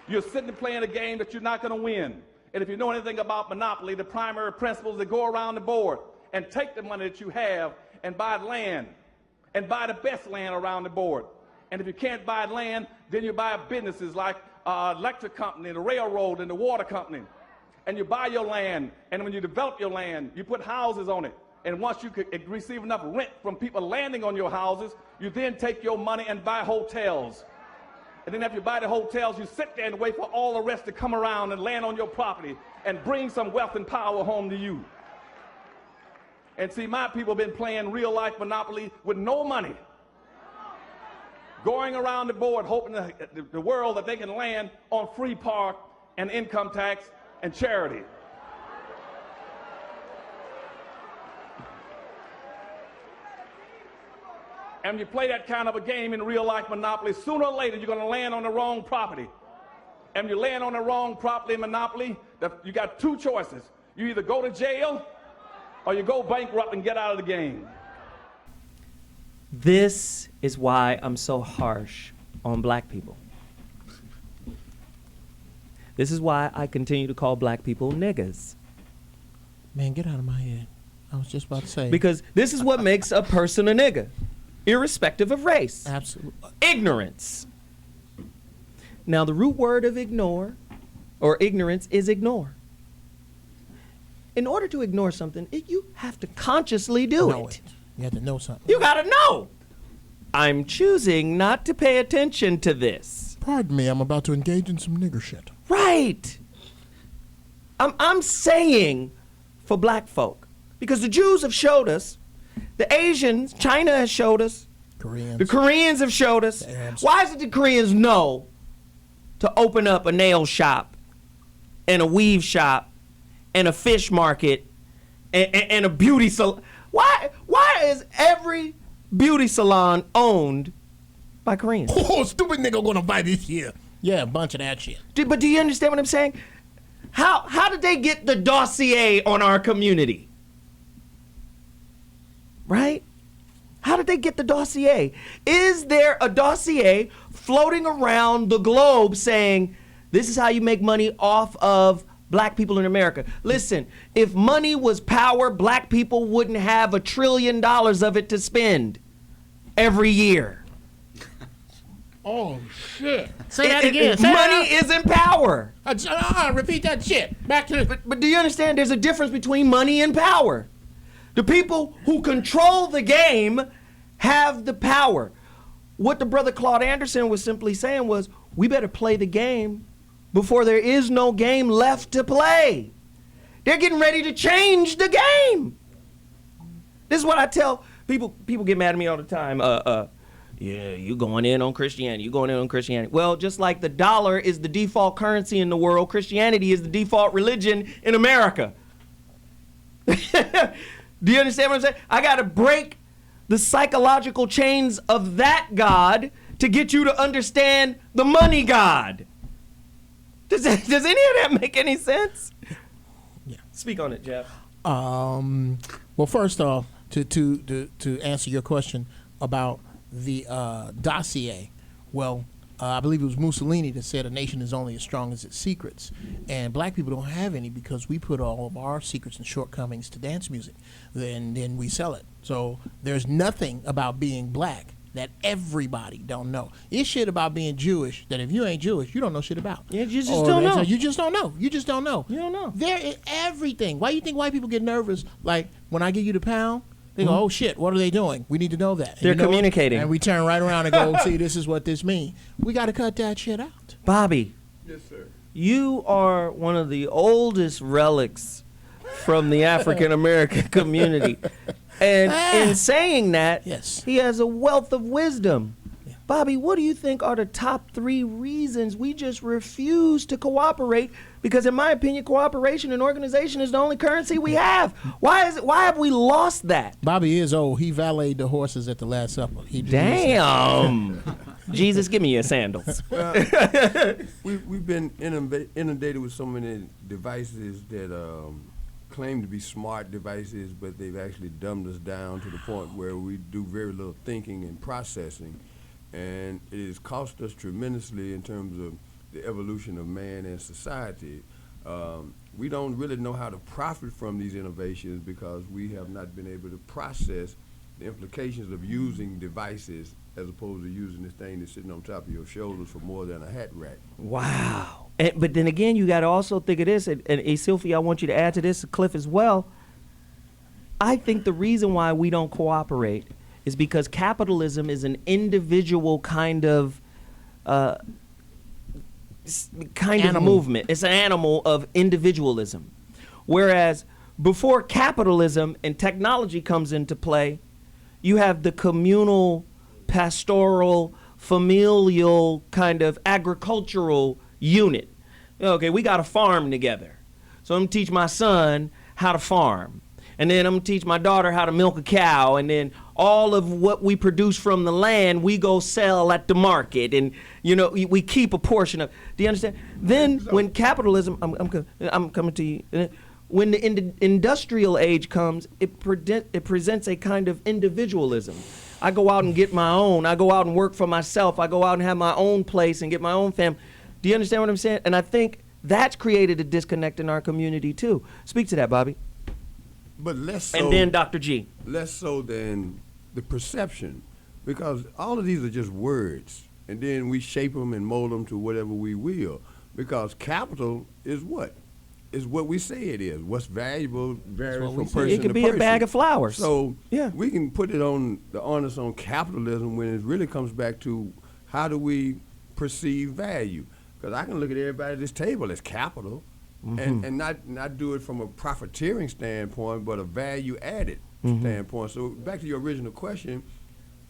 You're sitting and playing a game that you're not going to win. And if you know anything about monopoly, the primary principles that go around the board and take the money that you have and buy land and buy the best land around the board. And if you can't buy land, then you buy businesses like electric company, the railroad, and the water company. And you buy your land, and when you develop your land, you put houses on it. And once you could receive enough rent from people landing on your houses, you then take your money and buy hotels. And then after you buy the hotels, you sit there and wait for all the rest to come around and land on your property and bring some wealth and power home to you. And see, my people have been playing real life monopoly with no money, going around the board hoping the world that they can land on free park and income tax and charity. And you play that kind of a game in real life monopoly, sooner or later you're going to land on the wrong property. And you land on the wrong property in monopoly, you got two choices. You either go to jail or you go bankrupt and get out of the game. This is why I'm so harsh on black people. This is why I continue to call black people niggas. Man, get out of my head. I was just about to say. Because this is what makes a person a nigga, irrespective of race. Absolutely. Ignorance. Now, the root word of ignore or ignorance is ignore. In order to ignore something, you have to consciously do it. You have to know something. You gotta know. I'm choosing not to pay attention to this. Pardon me, I'm about to engage in some nigger shit. Right. I'm saying for black folk, because the Jews have showed us, the Asians, China has showed us, the Koreans have showed us. Why is it the Koreans know to open up a nail shop and a weave shop and a fish market and a beauty salon? Why is every beauty salon owned by Koreans? Oh, stupid nigga gonna buy this here. Yeah, a bunch of that shit. But do you understand what I'm saying? How did they get the dossier on our community? Right? How did they get the dossier? Is there a dossier floating around the globe saying, this is how you make money off of black people in America? Listen, if money was power, black people wouldn't have $1 trillion of it to spend every year. Oh, shit. Say that again. Money isn't power. Repeat that shit. Back to the... But do you understand there's a difference between money and power? The people who control the game have the power. What the brother Claude Anderson was simply saying was, we better play the game before there is no game left to play. They're getting ready to change the game. This is what I tell people. People get mad at me all the time. Yeah, you going in on Christianity. You going in on Christianity. Well, just like the dollar is the default currency in the world, Christianity is the default religion in America. Do you understand what I'm saying? I got to break the psychological chains of that God to get you to understand the money God. Does any of that make any sense? Yeah. Speak on it, Jeff. Well, first off, to answer your question about the dossier, well, I believe it was Mussolini that said a nation is only as strong as its secrets. And black people don't have any because we put all of our secrets and shortcomings to dance music. Then we sell it. So there's nothing about being black that everybody don't know. It's shit about being Jewish that if you ain't Jewish, you don't know shit about. Yeah, you just don't know. You just don't know. You just don't know. You don't know. There is everything. Why do you think white people get nervous? Like when I give you the pound, they go, oh shit, what are they doing? We need to know that. They're communicating. And we turn right around and go, see, this is what this means. We got to cut that shit out. Bobby. Yes, sir. You are one of the oldest relics from the African American community. And in saying that, yes, he has a wealth of wisdom. Yeah. Bobby, what do you think are the top 3 reasons we just refuse to cooperate? Because in my opinion, cooperation and organization is the only currency we have. Why have we lost that? Bobby is old. He valeted the horses at the Last Supper. Damn. Jesus, give me your sandals. We've been inundated with so many devices that claim to be smart devices, but they've actually dumbed us down to the point where we do very little thinking and processing. And it has cost us tremendously in terms of the evolution of man and society. We don't really know how to profit from these innovations because we have not been able to process the implications of using devices as opposed to using this thing that's sitting on top of your shoulders for more than a hat rack. Wow. But then again, you got to also think of this, and Sylvia, I want you to add to this, Cliff as well. I think the reason why we don't cooperate is because capitalism is an individual kind of movement. It's an animal of individualism. Whereas before capitalism and technology comes into play, you have the communal, pastoral, familial kind of agricultural unit. Okay, we got to farm together. So I'm going to teach my son how to farm. And then I'm going to teach my daughter how to milk a cow. And then all of what we produce from the land, we go sell at the market. And, you know, we keep a portion of. Do you understand? Then when capitalism, I'm coming to you. When the industrial age comes, it presents a kind of individualism. I go out and get my own. I go out and work for myself. I go out and have my own place and get my own family. Do you understand what I'm saying? And I think that's created a disconnect in our community too. Speak to that, Bobby. But less so. And then Dr. G. Less so than the perception, because all of these are just words, and then we shape them and mold them to whatever we will. Because capital is what? Is what we say it is. What's valuable varies from person to person. It could be a bag of flowers. So yeah, we can put it on the onus on capitalism when it really comes back to how do we perceive value. Because I can look at everybody at this table as capital, and not do it from a profiteering standpoint, but a value-added standpoint. So back to your original question,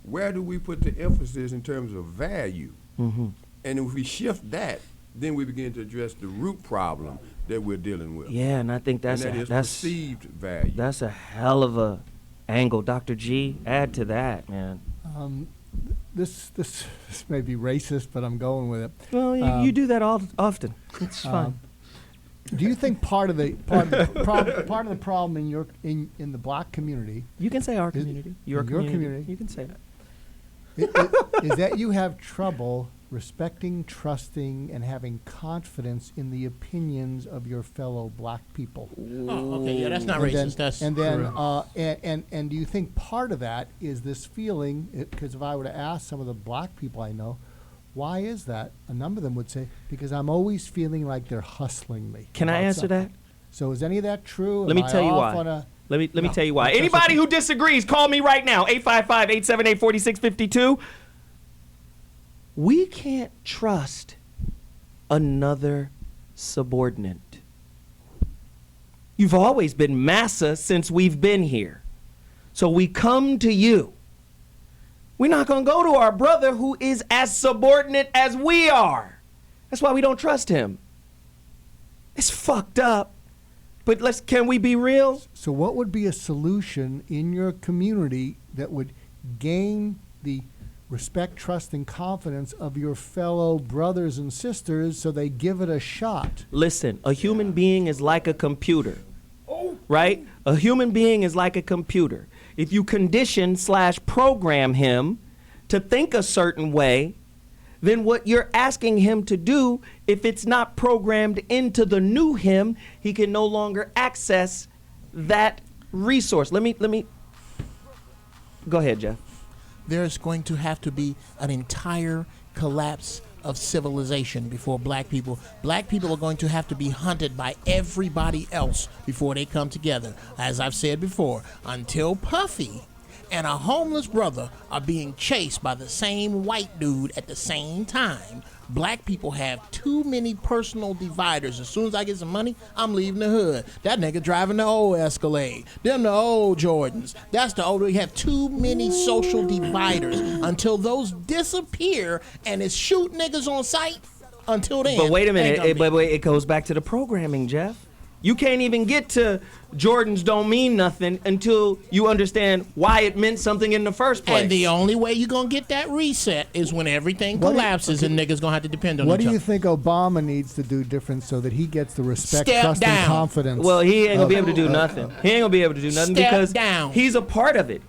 where do we put the emphasis in terms of value? And if we shift that, then we begin to address the root problem that we're dealing with. Yeah, and I think that's perceived value. That's a hell of a angle. Dr. G, add to that, man. This may be racist, but I'm going with it. Well, you do that often. It's fine. Do you think part of the problem in the black community? You can say our community. Your community. You can say that. Is that you have trouble respecting, trusting, and having confidence in the opinions of your fellow black people. Oh, okay, yeah, that's not racist. And do you think part of that is this feeling? Because if I were to ask some of the black people I know, why is that? A number of them would say, because I'm always feeling like they're hustling me. Can I answer that? So is any of that true? Let me tell you why. Let me tell you why. Anybody who disagrees, call me right now. 855-878-4652. We can't trust another subordinate. You've always been massa since we've been here. So we come to you. We're not going to go to our brother who is as subordinate as we are. That's why we don't trust him. It's fucked up. But can we be real? So what would be a solution in your community that would gain the respect, trust, and confidence of your fellow brothers and sisters so they give it a shot? Listen, a human being is like a computer, right? A human being is like a computer. If you condition/program him to think a certain way, then what you're asking him to do, if it's not programmed into the new him, he can no longer access that resource. Let me go ahead, Jeff. There's going to have to be an entire collapse of civilization before black people are going to have to be hunted by everybody else before they come together. As I've said before, until Puffy and a homeless brother are being chased by the same white dude at the same time, black people have too many personal dividers. As soon as I get some money, I'm leaving the hood. That nigga driving the old Escalade. Them the old Jordans. That's the old. We have too many social dividers. Until those disappear and it's shoot niggas on sight, until then. But wait a minute. It goes back to the programming, Jeff. You can't even get to Jordans don't mean nothing until you understand why it meant something in the first place. And the only way you're going to get that reset is when everything collapses and niggas going to have to depend on What each do you other. think Obama needs to do different so that he gets the respect, Step trust, down. and confidence? Well, he ain't gonna be able to do nothing. He ain't gonna be able to do nothing Step because down. he's a part of it.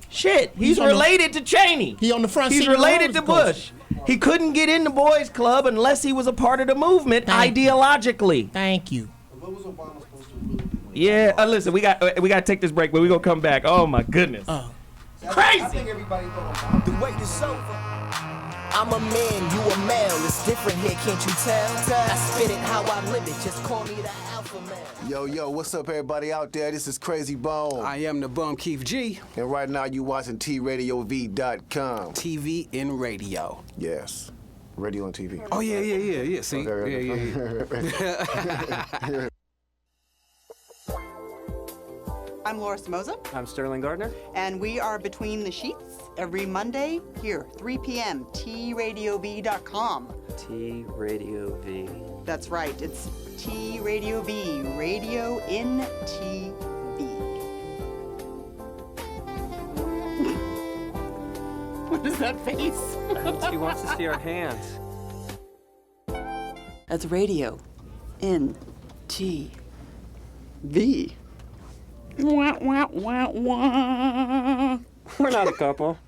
Shit, he's on the- related to Cheney. He on the front He's seat of the related to roller Bush. He couldn't get in the boys' club unless he was a part of the movement ideologically. Thank you. Yeah, listen, we got to take this break, but we gonna come back. Oh my goodness. Crazy! I think everybody thought the wait is over. I'm a man, you a male. It's different here, can't you tell? I spit it how I live it. Just call me the alpha man. Yo, what's up, everybody out there? This is Crazy Bone. I am the bum Keith G. And right now you watching TRadiov.com. TV and radio. Yes. Radio and TV. Oh, yeah. See? Yeah. I'm Laura Samoza. I'm Sterling Gardner. And we are Between the Sheets every Monday here, 3 p.m., TRadiov.com. T-Radio-V. That's right, it's T-Radio-V, Radio in TV. What is that face? She wants to see our hands. That's Radio in TV. Wah, wah, wah, wah. We're not a couple.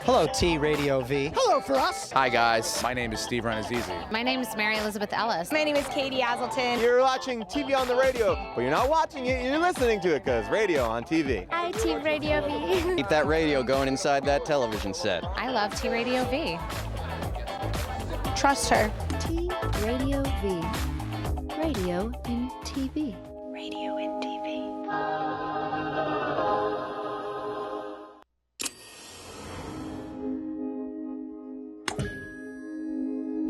Hello, T-Radio-V. Hello for us. Hi, guys. My name is Steve Renazizi. My name is Mary Elizabeth Ellis. My name is Katie Aselton. You're watching TV on the radio, but you're not watching it, you're listening to it, because radio on TV. Hi, T-Radio-V. Keep that radio going inside that television set. I love T-Radio-V. Trust her. T-Radio-V. Radio in TV. Radio in TV.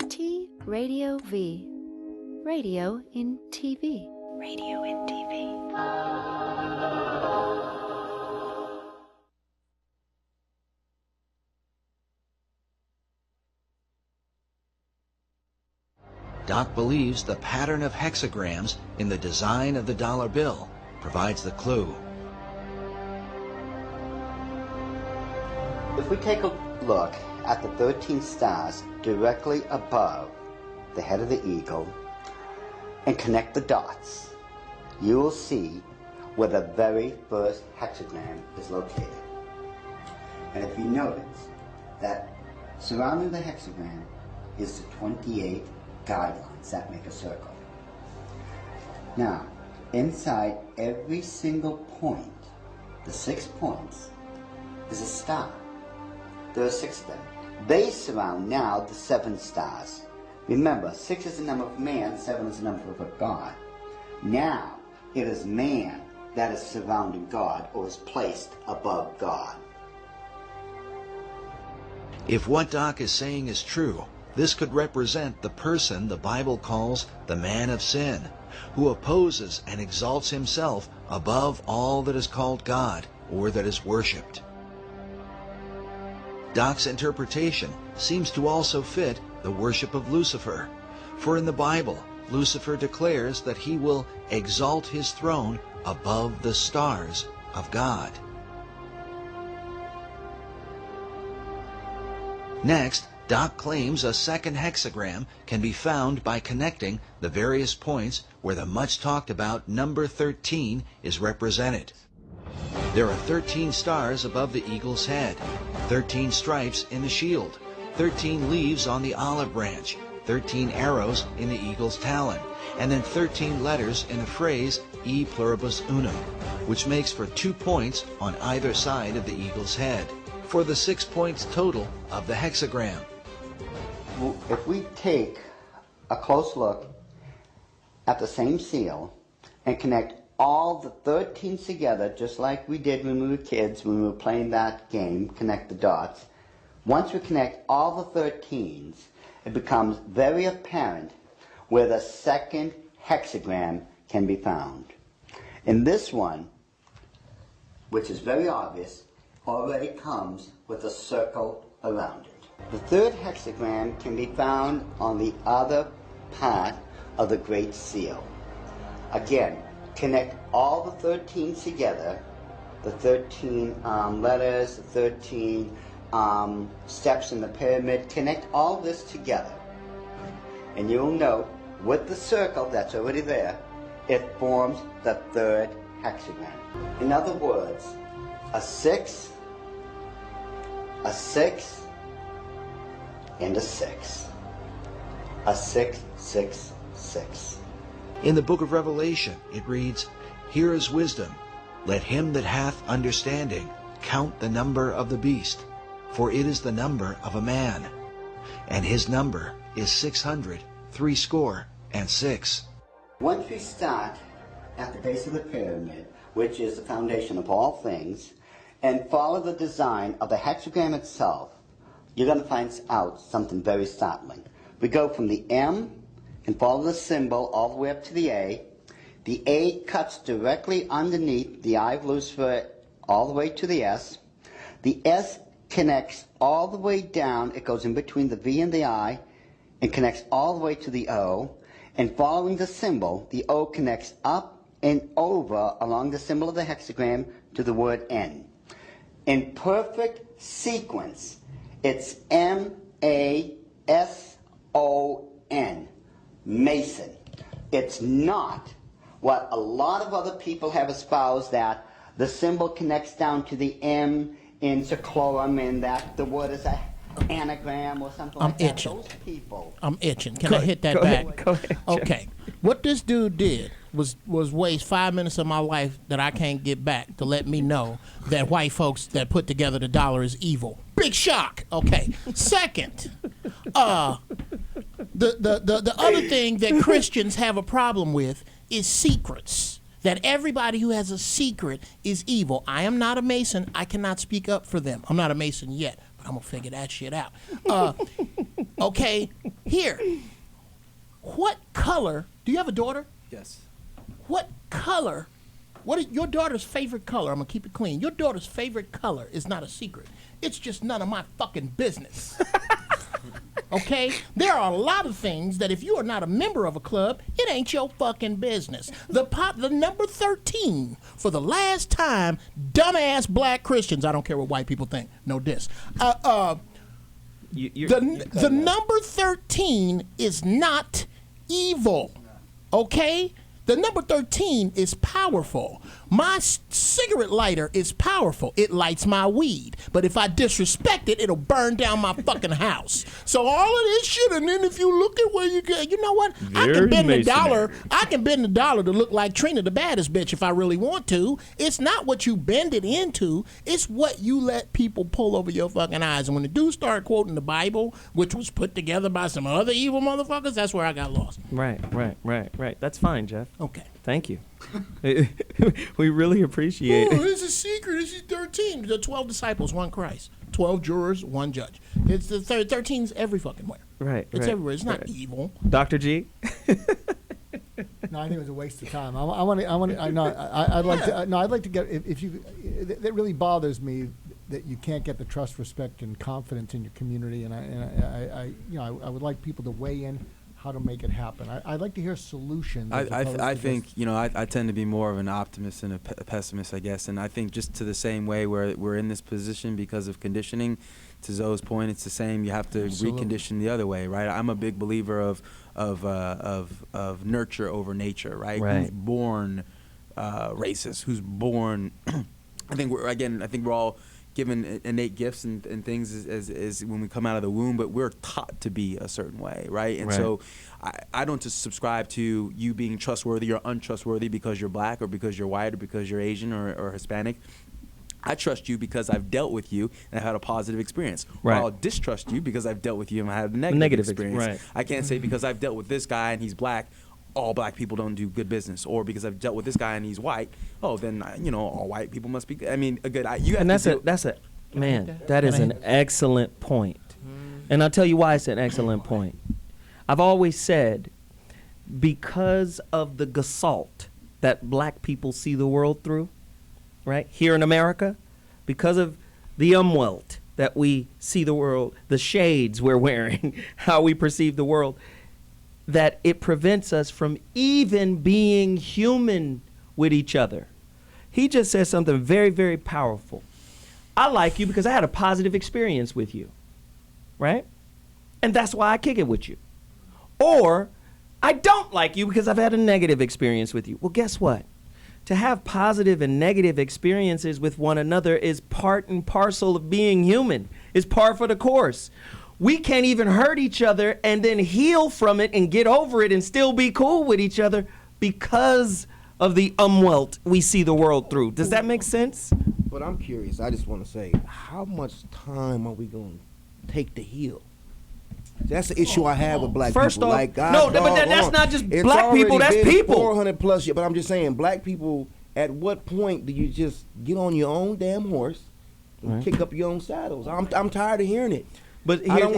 T-Radio-V. Radio in TV. Radio in TV. Doc believes the pattern of hexagrams in the design of the dollar bill provides the clue. If we take a look at the 13 stars directly above the head of the eagle and connect the dots, you will see where the very first hexagram is located. And if you notice that surrounding the hexagram is the 28 guidelines that make a circle. Now, inside every single point, the 6 points, is a star. There are 6 of them. They surround now the 7 stars. Remember, 6 is the number of man, 7 is the number of God. Now, it is man that is surrounding God or is placed above God. If what Doc is saying is true, this could represent the person the Bible calls the man of sin, who opposes and exalts himself above all that is called God or that is worshipped. Doc's interpretation seems to also fit the worship of Lucifer, for in the Bible, Lucifer declares that he will exalt his throne above the stars of God. Next, Doc claims a second hexagram can be found by connecting the various points where the much talked about number 13 is represented. There are 13 stars above the eagle's head, 13 stripes in the shield, 13 leaves on the olive branch, 13 arrows in the eagle's talon, and then 13 letters in the phrase E pluribus unum, which makes for 2 points on either side of the eagle's head, for the 6 points total of the hexagram. If we take a close look at the same seal and connect all the 13s together, just like we did when we were kids, when we were playing that game, connect the dots, once we connect all the 13s, it becomes very apparent where the second hexagram can be found. And this one, which is very obvious, already comes with a circle around it. The third hexagram can be found on the other part of the Great Seal. Again, connect all the 13 together, the 13 letters, the 13 steps in the pyramid. Connect all this together. And you'll note with the circle that's already there, it forms the third hexagram. In other words, a 6, a 6, and a 6. A 6, 6, 6. In the book of Revelation, it reads, "Here is wisdom. Let him that hath understanding count the number of the beast, for it is the number of a man, and his number is 666." Once we start at the base of the pyramid, which is the foundation of all things, and follow the design of the hexagram itself, you're going to find out something very startling. We go from the M and follow the symbol all the way up to the A. The A cuts directly underneath the eye of Lucifer all the way to the S. The S connects all the way down. It goes in between the V and the I and connects all the way to the O. And following the symbol, the O connects up and over along the symbol of the hexagram to the word N. In perfect sequence, it's M-A-S-O-N, Mason. It's not what a lot of other people have espoused, that the symbol connects down to the M in seclorum and that the word is an anagram or something like that. Those people. I'm itching. Can I hit that back? Go ahead. Okay. What this dude did was waste 5 minutes of my life that I can't get back to let me know that white folks that put together the dollar is evil. Big shock. Okay. Second, the other thing that Christians have a problem with is secrets. That everybody who has a secret is evil. I am not a Mason. I cannot speak up for them. I'm not a Mason yet, but I'm gonna figure that shit out. Okay. Here. What color? Do you have a daughter? Yes. What color? What is your daughter's favorite color? I'm gonna keep it clean. Your daughter's favorite color is not a secret. It's just none of my fucking business. Okay? There are a lot of things that if you are not a member of a club, it ain't your fucking business. The number 13 for the last time, dumbass black Christians. I don't care what white people think. No diss. The number 13 is not evil. Okay? The number 13 is powerful. My cigarette lighter is powerful. It lights my weed. But if I disrespect it, it'll burn down my fucking house. So all of this shit, and then if you look at where you get, you know what? I can bend the dollar. I can bend the dollar to look like Trina the baddest bitch if I really want to. It's not what you bend it into. It's what you let people pull over your fucking eyes. And when the dude started quoting the Bible, which was put together by some other evil motherfuckers, that's where I got lost. Right. That's fine, Jeff. Okay. Thank you. We really appreciate it. It's a secret. It's 13. The 12 disciples, one Christ. 12 jurors, one judge. It's the 13's every fucking where. Right. It's everywhere. It's not evil. Dr. G? No, I think it was a waste of time. I'd like to get, if you, that really bothers me that you can't get the trust, respect, and confidence in your community. And I would like people to weigh in how to make it happen. I'd like to hear solutions. I think, I tend to be more of an optimist and a pessimist, I guess. And I think just to the same way where we're in this position because of conditioning, to Zoe's point, it's the same. You have to recondition the other way, right? I'm a big believer of nurture over nature, right? Who's born racist? Who's born? I think we're all given innate gifts and things as when we come out of the womb, but we're taught to be a certain way, right? And so I don't just subscribe to you being trustworthy or untrustworthy because you're black or because you're white or because you're Asian or Hispanic. I trust you because I've dealt with you and I've had a positive experience. Or I'll distrust you because I've dealt with you and I had a negative experience. I can't say because I've dealt with this guy and he's black, all black people don't do good business, or because I've dealt with this guy and he's white, then all white people must be. I mean, a good. That is an excellent point, and I'll tell you why it's an excellent point. I've always said, because of the gestalt that black people see the world through, right here in America, because of the umwelt that we see the world, the shades we're wearing, how we perceive the world. that it prevents us from even being human with each other. He just said something very, very powerful. I like you because I had a positive experience with you, right? And that's why I kick it with you. Or I don't like you because I've had a negative experience with you. Well, guess what? To have positive and negative experiences with one another is part and parcel of being human. It's par for the course. We can't even hurt each other and then heal from it and get over it and still be cool with each other because of the umwelt we see the world through. Does that make sense? But I'm curious. I just want to say, how much time are we going to take to heal? That's the issue I have with black First people. off, Like, God, no, dog, but that's not just it's black people, already that's been people. 400 plus years, but I'm just saying, black people, at what point do you just get on your own damn horse and kick up your own saddles? I'm tired of hearing it. But I I'm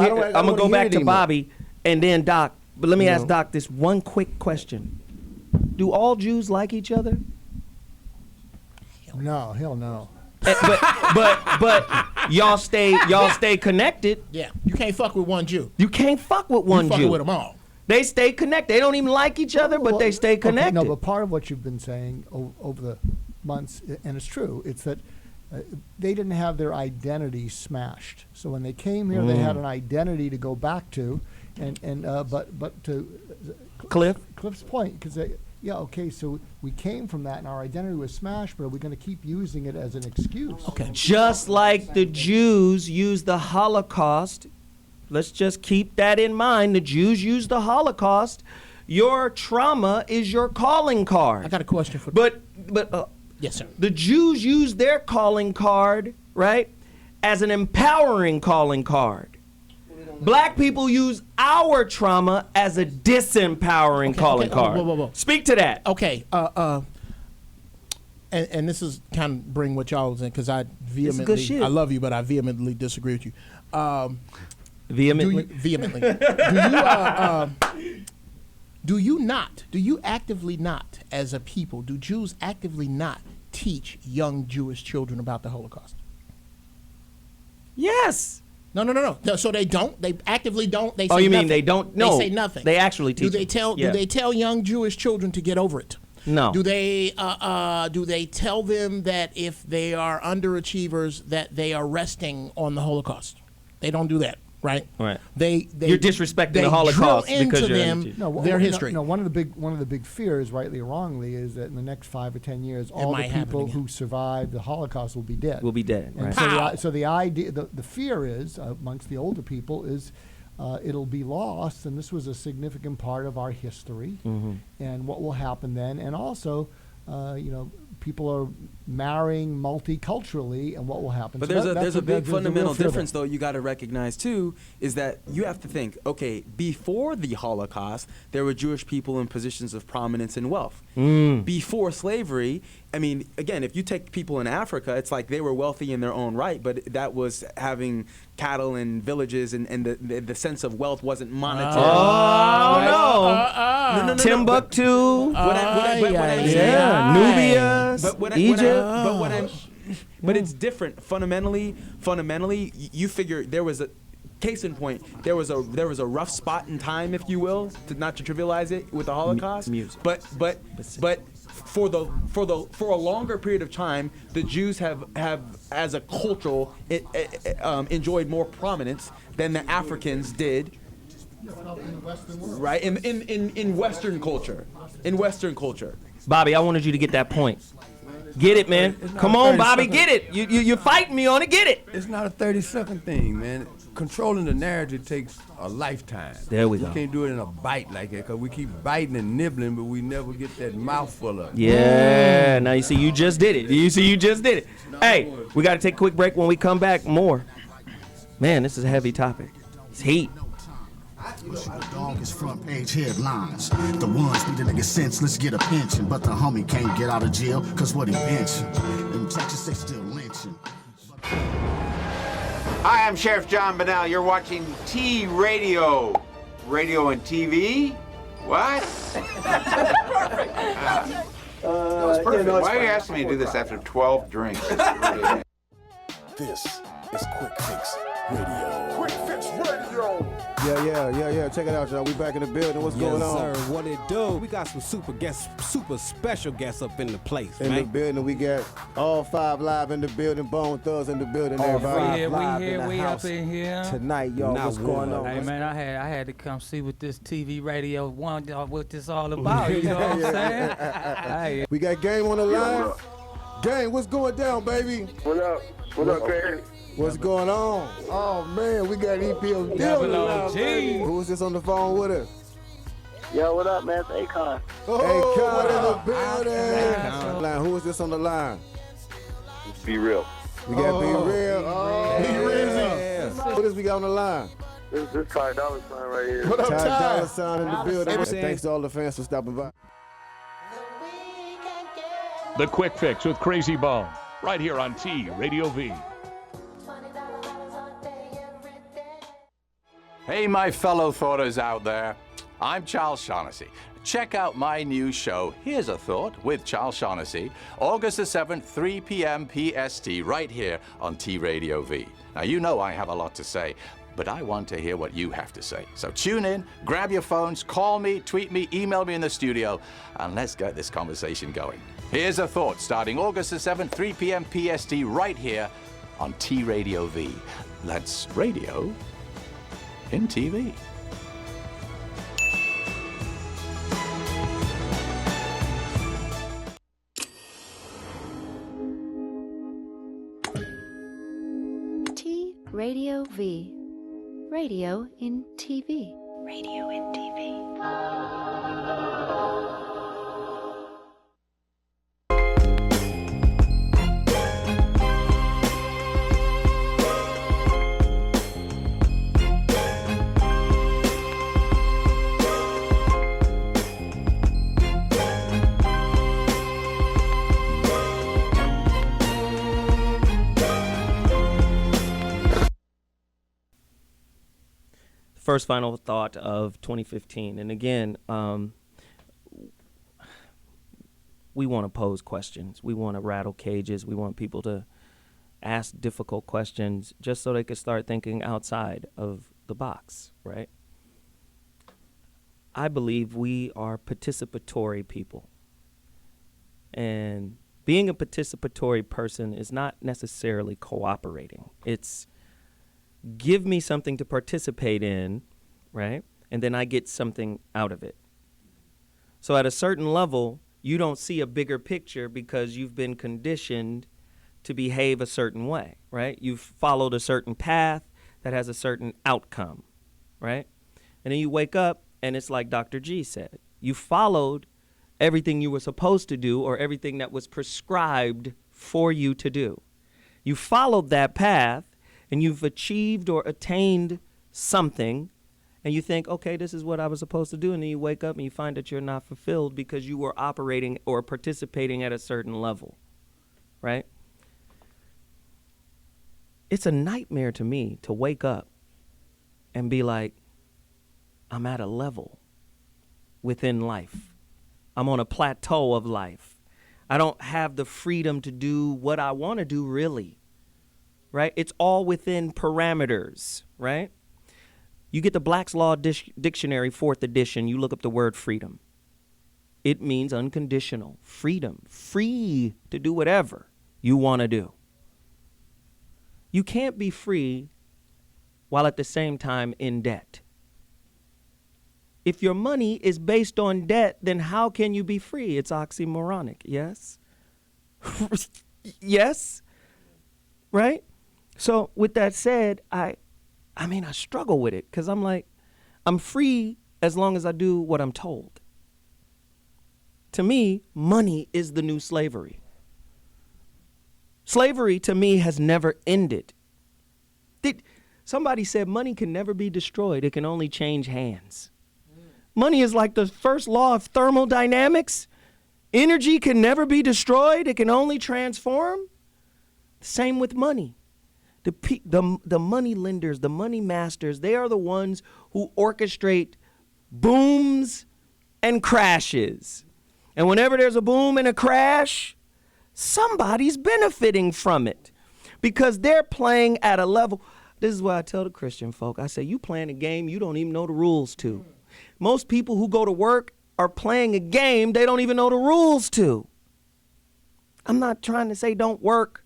going to go back to Bobby and then Doc. But let me ask Doc this one quick question. Do all Jews like each other? No, hell no. But y'all stay connected. Yeah, you can't fuck with one Jew. You can't fuck with one You Jew. fuck with them all. They stay connected. They don't even like each other, but they stay connected. Okay, no, but part of what you've been saying over the months, and it's true, it's that they didn't have their identity smashed. So when they came here, they had an identity to go back to, but to Cliff's point, because so we came from that and our identity was smashed, but are we going to keep using it as an excuse? Okay. Just like the Jews used the Holocaust, let's just keep that in mind. The Jews used the Holocaust. Your trauma is your calling card. I got a question for But yes, sir. The Jews used their calling card, right, as an empowering calling card. Black people use our trauma as a disempowering calling card. Whoa. Speak to that. Okay. And this is kind of bring what y'all was in, because I vehemently, good shit. I love you, but I vehemently disagree with you. Vehemently? Vehemently. Do you actively not, as a people, do Jews actively not teach young Jewish children about the Holocaust? Yes. No. So they don't? They actively don't? They say You mean nothing. they don't? No. They say nothing. They actually teach. Do they tell young Jewish children to get over it? No. Do they tell them that if they are underachievers that they are resting on the Holocaust? They don't do that, right? Right. You're disrespecting the Holocaust because you're their history. No, one of the big fears, rightly or wrongly, is that in the next 5 or 10 years, all the people who survived the Holocaust will be dead. Will be dead. And Right. so the idea, the fear is amongst the older people is it'll be lost, and this was a significant part of our history, and what will happen then, and also, people are marrying multiculturally, and what will happen. But So there's a big fundamental real difference, though, you got to recognize, too, is that you have to think, okay, before the Holocaust, there were Jewish people in positions of prominence and wealth. Before slavery, I mean, again, if you take people in Africa, it's like they were wealthy in their own right, but that was having cattle and villages, and the sense of wealth wasn't monetary. No. Timbuktu. Nubia. Egypt. But it's different. Fundamentally, you figure there was a case in point. There was a rough spot in time, if you will, not to trivialize it, with the Holocaust. But for a longer period of time, the Jews have as a cultural enjoyed more prominence than the Africans did. Right, in Western culture. Bobby, I wanted you to get that point. Get it, man. Come on, Bobby, get it. You're fighting me on it. Get it. It's not a 30-second thing, man. Controlling the narrative takes a lifetime. There we go. You can't do it in a bite like that, because we keep biting and nibbling, but we never get that mouthful of it. Yeah. Now you see, you just did it. Hey, we got to take a quick break. When we come back, more. Man, this is a heavy topic. It's heat. The dog's front page headlines. The ones need a nigga senseless get a pension, but the homie can't get out of jail cause what he mentioned. In Texas they still lynching. Hi, I'm Sheriff John Bonnell. You're watching T Radio. Radio and TV? What? That was perfect. Why are you asking me to do this after 12 drinks? This is Quick Fix Radio. Quick Fix Radio. Yeah. Check it out, y'all. We back in the building. What's going on? Yes, sir. What it do? We got some super special guests up in the place, In man. the building, we got all 5 live in the building. Bone Thugs in the building. All Everybody. five. We up in here Tonight, y'all. What's going on? Hey man, I had to come see what this TV radio what this all about. You know what I'm saying? Hey. We got Game on the line. Game, what's going down, baby? What up? What up, Craig? What's going on? Oh man, we got EPO Double G. Who is this on the phone with us? Yo, what up, man? It's Akon. Akon in the building. Who is this on the line? Be real. We got Be Real. Be Rizzy. Who is we got on the line? This Ty Dolla $ign right here. What up, Ty Dolla $ign in the building. Thanks to all the fans for stopping by. The Quick Fix with Crazy Bone, right here on T Radio V. Hey, my fellow thoughters out there. I'm Charles Shaughnessy. Check out my new show, Here's a Thought, with Charles Shaughnessy, August the 7th, 3 p.m. PST, right here on T Radio V. Now, you know I have a lot to say, but I want to hear what you have to say. So tune in, grab your phones, call me, tweet me, email me in the studio, and let's get this conversation going. Here's a Thought, starting August the 7th, 3 p.m. PST, right here on T Radio V. That's radio in TV. T Radio V. Radio in TV. Radio in TV. First final thought of 2015. And again, we want to pose questions. We want to rattle cages. We want people to ask difficult questions just so they can start thinking outside of the box, right? I believe we are participatory people. And being a participatory person is not necessarily cooperating. It's give me something to participate in, right? And then I get something out of it. So at a certain level, you don't see a bigger picture because you've been conditioned to behave a certain way, right? You've followed a certain path that has a certain outcome, right? And then you wake up and it's like Dr. G said. You followed everything you were supposed to do or everything that was prescribed for you to do. You followed that path and you've achieved or attained something, and you think, okay, this is what I was supposed to do, and then you wake up and you find that you're not fulfilled because you were operating or participating at a certain level, right? It's a nightmare to me to wake up and be like, I'm at a level within life. I'm on a plateau of life. I don't have the freedom to do what I want to do, really. Right? It's all within parameters, right? You get the Black's Law Dictionary, 4th edition, you look up the word freedom. It means unconditional freedom, free to do whatever you want to do. You can't be free while at the same time in debt. If your money is based on debt, then how can you be free? It's oxymoronic, yes? Yes? Right? So with that said, I struggle with it because I'm like, I'm free as long as I do what I'm told. To me, money is the new slavery. Slavery to me has never ended. Somebody said money can never be destroyed. It can only change hands. Money is like the first law of thermodynamics. Energy can never be destroyed. It can only transform. Same with money. The money lenders, the money masters, they are the ones who orchestrate booms and crashes. And whenever there's a boom and a crash, somebody's benefiting from it because they're playing at a level. This is why I tell the Christian folk, I say, you playing a game you don't even know the rules to. Most people who go to work are playing a game they don't even know the rules to. I'm not trying to say don't work.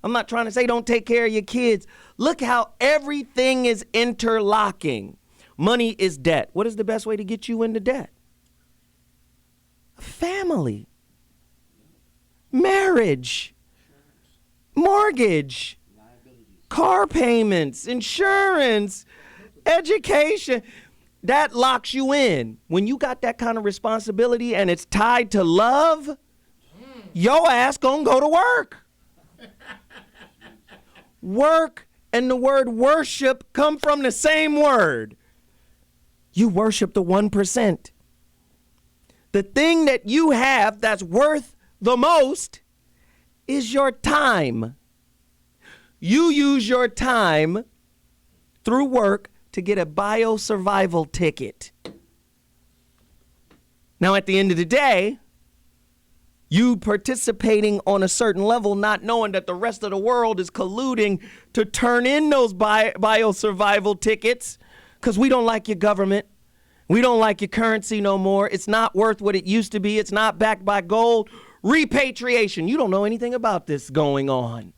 I'm not trying to say don't take care of your kids. Look how everything is interlocking. Money is debt. What is the best way to get you into debt? Family, marriage, mortgage, car payments, insurance, education. That locks you in. When you got that kind of responsibility and it's tied to love, your ass gonna go to work. Work and the word worship come from the same word. You worship the 1%. The thing that you have that's worth the most is your time. You use your time through work to get a biosurvival ticket. Now, at the end of the day, you participating on a certain level, not knowing that the rest of the world is colluding to turn in those biosurvival tickets because we don't like your government. We don't like your currency no more. It's not worth what it used to be. It's not backed by gold. Repatriation. You don't know anything about this going on.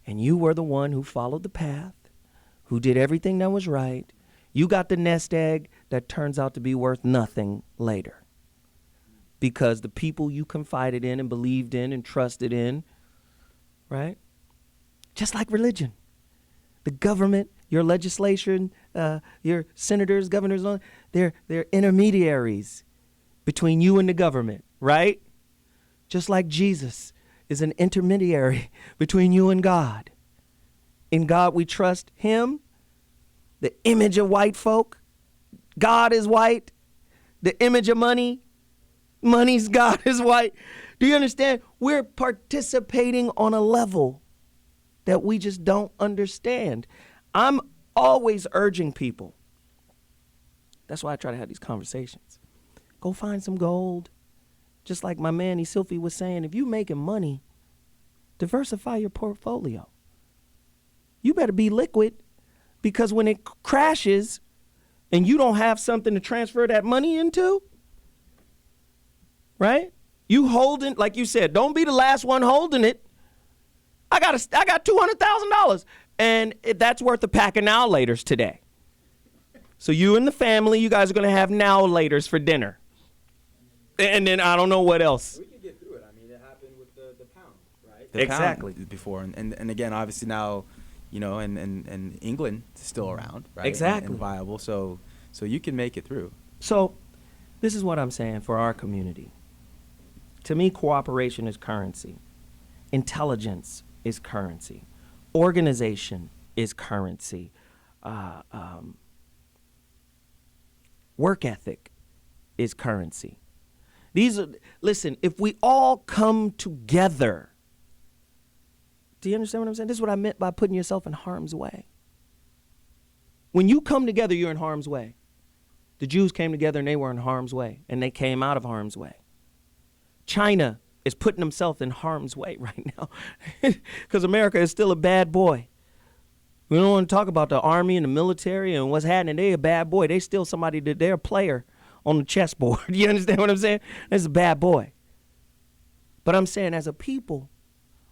And you were the one who followed the path, who did everything that was right. You got the nest egg that turns out to be worth nothing later. Because the people you confided in and believed in and trusted in, right? Just like religion. The government, your legislation, your senators, governors, they're intermediaries between you and the government, right? Just like Jesus is an intermediary between you and God. In God we trust him, the image of white folk. God is white. The image of money. Money's God is white. Do you understand? We're participating on a level that we just don't understand. I'm always urging people. That's why I try to have these conversations. Go find some gold. Just like my man Isilfi was saying, if you're making money, diversify your portfolio. You better be liquid, because when it crashes and you don't have something to transfer that money into, right? You holding, like you said, don't be the last one holding it. I got $200,000, and that's worth a pack of now laters today. So you and the family, you guys are going to have now laters for dinner. And then I don't know what else. We can get through it. I mean, it happened with the pound, right? Exactly. Pound before, and again, obviously now, you know, and England is still around, right? Exactly. And viable, so you can make it through. So this is what I'm saying for our community. To me, cooperation is currency. Intelligence is currency. Organization is currency. Work ethic is currency. Listen, if we all come together, do you understand what I'm saying? This is what I meant by putting yourself in harm's way. When you come together, you're in harm's way. The Jews came together and they were in harm's way, and they came out of harm's way. China is putting themselves in harm's way right now because America is still a bad boy. We don't want to talk about the army and the military and what's happening. They're a bad boy. They still somebody that they're a player on the chessboard. You understand what I'm saying? That's a bad boy. But I'm saying as a people,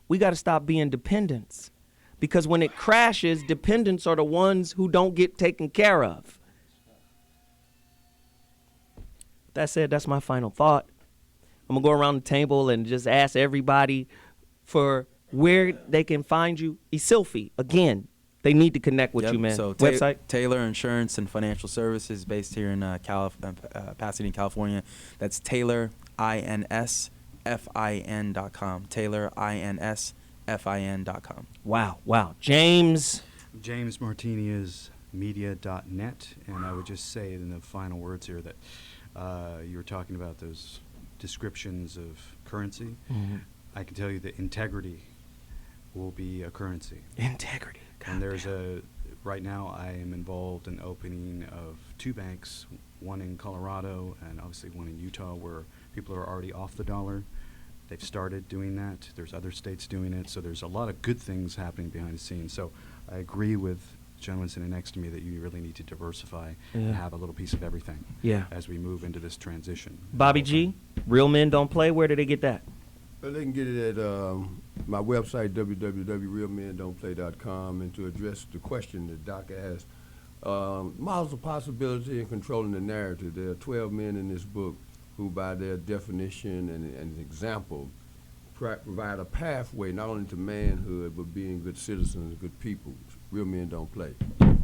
we got to stop being dependents, because when it crashes, dependents are the ones who don't get taken care of. That said, that's my final thought. I'm going to go around the table and just ask everybody for where they can find you. Isilfi, again, they need to connect with you, man. So website? Taylor Insurance and Financial Services, based here in Pasadena, California. That's TaylorInsFIN.com. TaylorInsFIN.com. Wow. James Martini is media.net, and I would just say in the final words here that you were talking about those descriptions of currency. Mm-hmm. I can tell you that integrity will be a currency. Integrity. And there's right now I am involved in opening of 2 banks, one in Colorado and obviously one in Utah, where people are already off the dollar. They've started doing that. There's other states doing it. So there's a lot of good things happening behind the scenes. So I agree with the gentleman sitting next to me that you really need to diversify and Yeah. have a little piece of everything Yeah. as we move into this transition. Bobby G, Real Men Don't Play, where do they get that? Well, they can get it at my website, www.realmendon'tplay.com. And to address the question that Doc asked, models of possibility and controlling the narrative. There are 12 men in this book who, by their definition and example, provide a pathway not only to manhood, but being good citizens, good people. Real men don't play.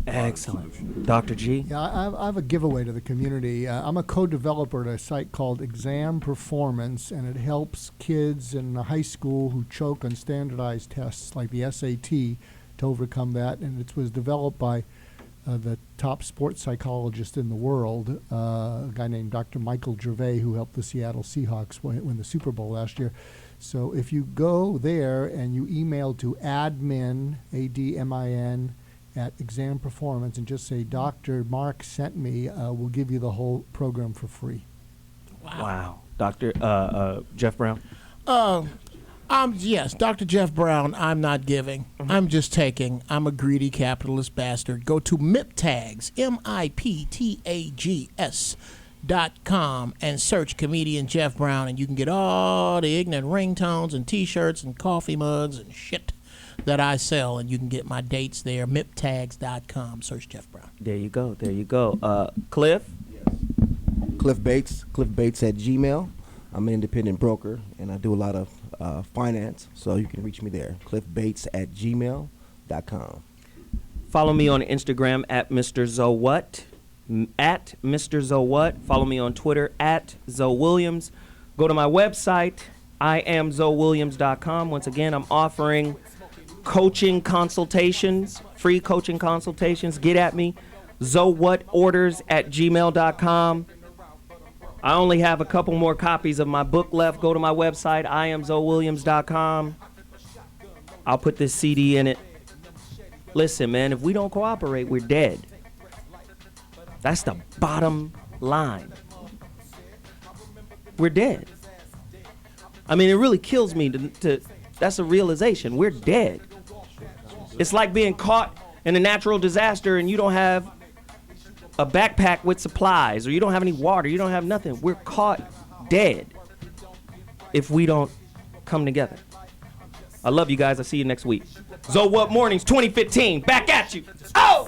Excellent. Dr. G? Yeah, I have a giveaway to the community. I'm a co-developer at a site called Exam Performance, and it helps kids in high school who choke on standardized tests like the SAT to overcome that. And it was developed by the top sports psychologist in the world, a guy named Dr. Michael Gervais, who helped the Seattle Seahawks win the Super Bowl last year. So if you go there and you email to admin, ADMIN, at Exam Performance and just say, Dr. Mark sent me, we'll give you the whole program for free. Wow. Dr. Jeff Brown? Yes, Dr. Jeff Brown, I'm not giving. I'm just taking. I'm a greedy capitalist bastard. Go to MIPTAGS, MIPTAGS.com and search comedian Jeff Brown, and you can get all the ignorant ringtones and T-shirts and coffee mugs and shit that I sell, and you can get my dates there, MIPTAGS.com. Search Jeff Brown. There you go. There you go. Cliff? Cliff Bates at Gmail. I'm an independent broker, and I do a lot of finance, so you can reach me there. cliffbates at gmail.com. Follow me on Instagram at Mr. Zowhat, at Mr. Zowhat. Follow me on Twitter at Zoe Williams. Go to my website, IamZoeWilliams.com. Once again, I'm offering coaching consultations, free coaching consultations. Get at me, zowhatorders@gmail.com. I only have a couple more copies of my book left. Go to my website, IamZoeWilliams.com. I'll put this CD in it. Listen, man, if we don't cooperate, we're dead. That's the bottom line. We're dead. I mean, it really kills me to that's a realization. We're dead. It's like being caught in a natural disaster and you don't have a backpack with supplies, or you don't have any water, you don't have nothing. We're caught dead if we don't come together. I love you guys. I'll see you next week. What Mornings 2015, back at you. Oh!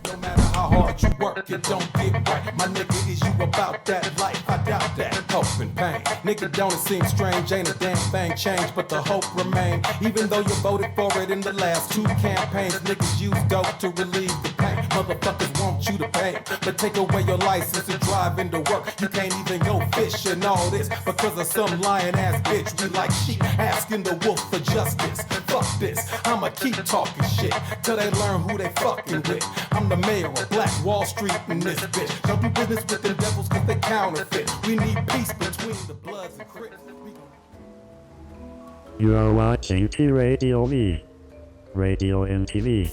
No matter how hard you work, it don't get right. My nigga, is you about that life? I doubt that. Hope and pain. Nigga, don't it seem strange? Ain't a damn thing changed, but the hope remain. Even though you voted for it in the last 2 campaigns, niggas use dope to relieve the pain. Motherfuckers want you to pay, but take away your license to drive into work. You can't even go fish and all this because of some lying ass bitch. We like sheep asking the wolf for justice. Fuck this, I'ma keep talking shit till they learn who they fucking with. I'm the mayor of Black Wall Street in this bitch. Don't do business with them devils cause they counterfeit. We need peace between the Bloods and Crips. You are watching T Radio V, Radio and TV.